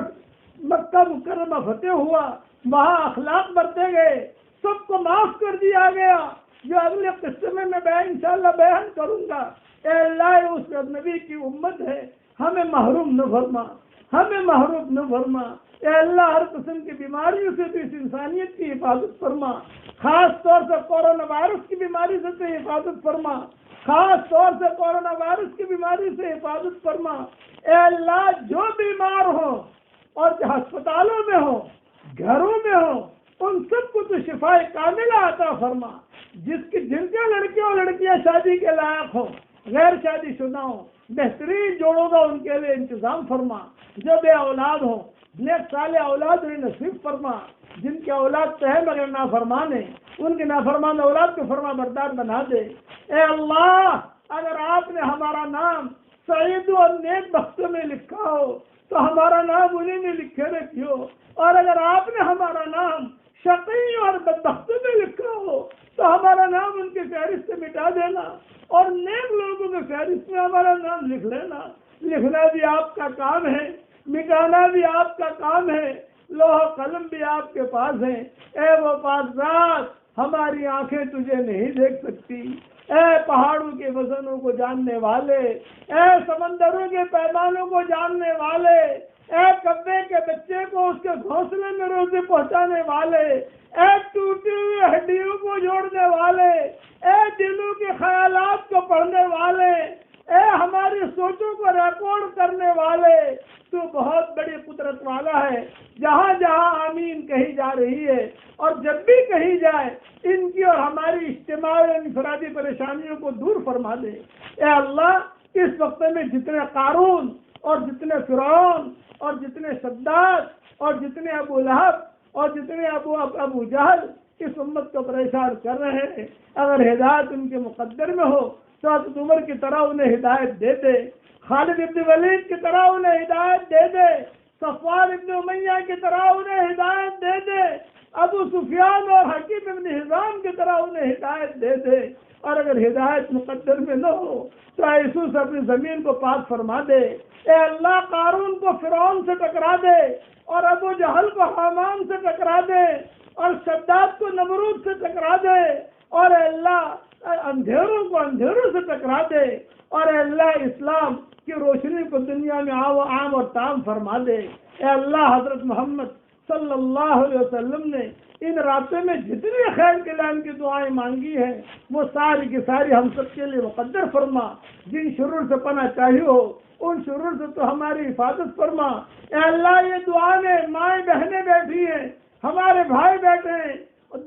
مکہ مکرمہ فتح ہوا، وہاں اخلاق برتے گئے، سب کو معاف کر دیا گیا، جو اگلے قصے میں انشاءاللہ بیان کروں گا۔ اے اللہ، اس نبی کی امت ہے، ہمیں محروم نہ فرما، ہمیں محروم نہ فرما۔ اے اللہ، ہر قسم کی بیماریوں سے تو اس انسانیت کی حفاظت فرما، خاص طور سے کورونا وائرس کی بیماری سے تو حفاظت فرما، خاص طور سے کورونا وائرس کی بیماری سے حفاظت فرما۔ اے اللہ، جو بیمار ہو اور جو ہسپتالوں میں ہو، گھروں میں ہو، ان سب کو تو شفا کاملہ عطا فرما۔ جن کے لڑکے اور لڑکیاں شادی کے لائق ہوں، غیر شادی شدہ ہوں، بہترین جوڑوں کا ان کے لیے انتظام فرما۔ جو بے اولاد ہوں نیک صالح اولاد انہیں نصیب فرما، جن کی اولاد تو ہے مگر نافرمان ہے، ان کی نافرمان اولاد کو فرما بردار بنا دے۔ اے اللہ، اگر آپ نے ہمارا نام سعید اور نیک بختوں میں لکھا ہو تو ہمارا نام انہیں میں لکھے رکھیو، اور اگر آپ نے ہمارا نام شقی اور بدبختوں میں لکھا ہو تو ہمارا نام ان کی فہرست سے مٹا دینا، اور نیک لوگوں کے فہرست میں ہمارا نام لکھ لینا۔ لکھنا بھی آپ کا کام ہے، مٹانا بھی آپ کا کام ہے، لوح قلم بھی آپ کے پاس ہے۔ اے وہ پاک ذات، ہماری آنکھیں تجھے نہیں دیکھ سکتی، اے پہاڑوں کے وزنوں کو جاننے والے، اے سمندروں کے پیمانوں کو جاننے والے، اے کبے کے بچے کو اس کے گھونسلے میں روزی پہنچانے والے، اے ٹوٹی ہوئی ہڈیوں کو جوڑنے والے، اے دلوں کے خیالات کو پڑھنے والے، اے ہماری سوچوں کو ریکارڈ کرنے والے، تو بہت بڑی قدرت والا ہے۔ جہاں جہاں آمین کہی جا رہی ہے اور جب بھی کہی جائے، ان کی اور ہماری اجتماعی اور انفرادی پریشانیوں کو دور فرما دے۔ اے اللہ، اس وقت میں جتنے قارون اور جتنے فرعون اور جتنے شداد اور جتنے ابو لہب اور جتنے ابو جہل اس امت کو پریشان کر رہے ہیں، اگر ہدایت ان کے مقدر میں ہو تو حضرت عمر کی طرح انہیں ہدایت دے دے، خالد ابن ولید کی طرح انہیں ہدایت دے دے، صفوان ابن امیہ کی طرح انہیں ہدایت دے دے، ابو سفیان اور حکیم ابن حزام کی طرح انہیں ہدایت دے دے، اور اگر ہدایت مقدر میں نہ ہو تو ایسو سے اپنی زمین کو پاک فرما دے۔ اے اللہ، قارون کو فرعون سے ٹکرا دے، اور ابو جہل کو حامان سے ٹکرا دے، اور شداد کو نمرود سے ٹکرا دے، اور اے اللہ اندھیروں کو اندھیروں سے ٹکرا دے، اور اے اللہ اسلام کی روشنی کو دنیا میں عام اور تام فرما دے۔ اے اللہ، حضرت محمد صلی اللہ علیہ وسلم نے ان راتوں میں جتنی خیر کلام کی دعائیں مانگی ہیں وہ ساری کی ساری ہم سب کے لیے مقدر فرما۔ جن شرور سے پناہ چاہیے ہو ان شرور سے تو ہماری حفاظت فرما۔ اے اللہ، یہ دعا میں مائیں بہنیں بیٹھی ہیں، ہمارے بھائی بیٹھے ہیں،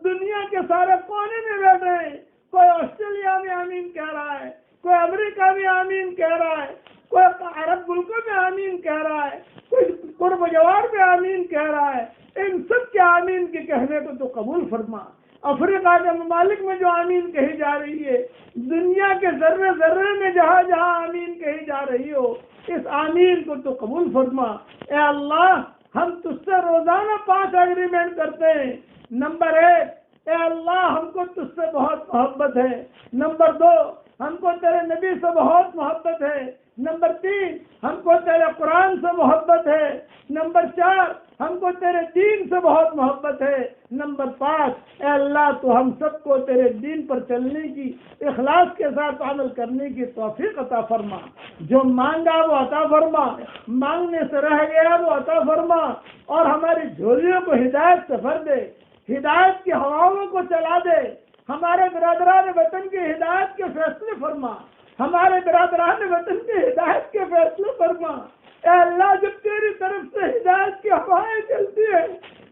دنیا کے سارے کونے میں بیٹھے ہیں، کوئی آسٹریلیا میں آمین کہہ رہا ہے، کوئی امریکہ میں آمین کہہ رہا ہے، کوئی عرب ملکوں میں آمین کہہ رہا ہے، کوئی قرب جوار میں آمین کہہ رہا ہے۔ ان سب کے آمین کے کہنے کو تو قبول فرما۔ افریقہ کے ممالک میں جو آمین کہی جا رہی ہے، دنیا کے ذرے ذرے میں جہاں جہاں آمین کہی جا رہی ہو، اس آمین کو تو قبول فرما۔ اے اللہ، ہم تجھ سے روزانہ 5 ایگریمنٹ کرتے ہیں۔ نمبر 1، اے اللہ، ہم کو تجھ سے بہت محبت ہے۔ نمبر 2، ہم کو تیرے نبی سے بہت محبت ہے۔ نمبر 3، ہم کو تیرے قرآن سے محبت ہے۔ نمبر 4، ہم کو تیرے دین سے بہت محبت ہے۔ نمبر 5، اے اللہ، تو ہم سب کو تیرے دین پر چلنے کی، اخلاص کے ساتھ عمل کرنے کی توفیق عطا فرما۔ جو مانگا وہ عطا فرما، مانگنے سے رہ گیا وہ عطا فرما، اور ہماری جھولیوں کو ہدایت سے بھر دے، ہدایت کی ہواؤں کو چلا دے۔ ہمارے برادران وطن کی ہدایت کے فیصلے فرما، ہمارے برادران وطن کی ہدایت کے فیصلے فرما۔ اے اللہ، جب تیری طرف سے ہدایت کی ہوائیں چلتی ہے،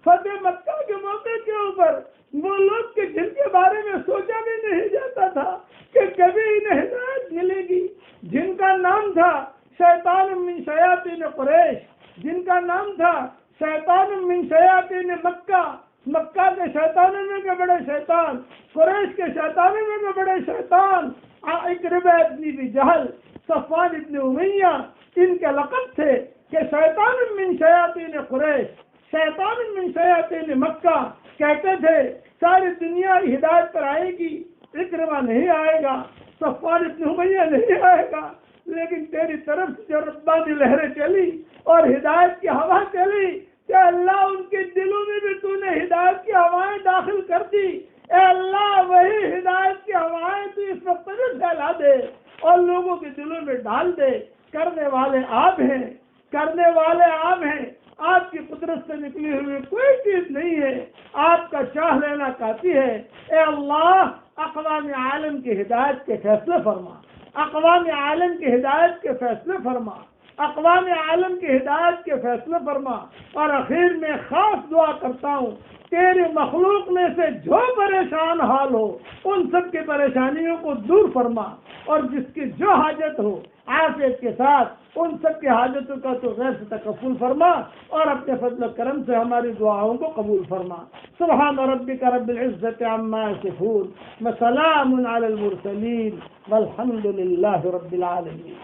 فتح مکہ کے موقع کے اوپر وہ لوگ کہ جن کے بارے میں سوچا بھی نہیں جاتا تھا کہ کبھی انہیں ہدایت ملے گی، جن کا نام تھا شیطان من شیاطین قریش، جن کا نام تھا شیطان من شیاطین مکہ، مکہ کے شیطانوں میں کے بڑے شیطان، قریش کے شیطانوں میں کے بڑے شیطان، اکرمہ ابن ابی جہل، صفوان ابن امیہ، ان کے لقب تھے کہ شیطان من شیاطین قریش، شیطان من شیاطین مکہ۔ کہتے تھے ساری دنیا ہدایت پر آئے گی، اکرمہ نہیں آئے گا، صفوان ابن امیہ نہیں آئے گا، لیکن تیری طرف سے جو ربانی لہریں چلی اور ہدایت کی ہوا چلی، کہ اللہ ان کے دلوں میں بھی تو نے ہدایت کی ہوائیں داخل کر دی۔ اے اللہ، وہی ہدایت کی ہوائیں تو اس وقت میں پھیلا دے اور لوگوں کے دلوں میں ڈال دے۔ کرنے والے آپ ہیں، کرنے والے آپ ہیں، آپ کی قدرت سے نکلی ہوئی کوئی چیز نہیں ہے، آپ کا چاہ لینا کافی ہے۔ اے اللہ، اقوام عالم کی ہدایت کے فیصلے فرما، اقوام عالم کی ہدایت کے فیصلے فرما، اقوام عالم کی ہدایت کے فیصلے فرما۔ اور اخیر میں خاص دعا کرتا ہوں، تیری مخلوق میں سے جو پریشان حال ہو ان سب کی پریشانیوں کو دور فرما، اور جس کی جو حاجت ہو عافیت کے ساتھ ان سب کی حاجتوں کا تو غیر سے تکفل فرما اور اپنے فضل و کرم سے ہماری دعاؤں کو قبول فرما. سبحان ربک رب العزت عما یصفون وسلام علی المرسلین والحمد للہ رب العالمین.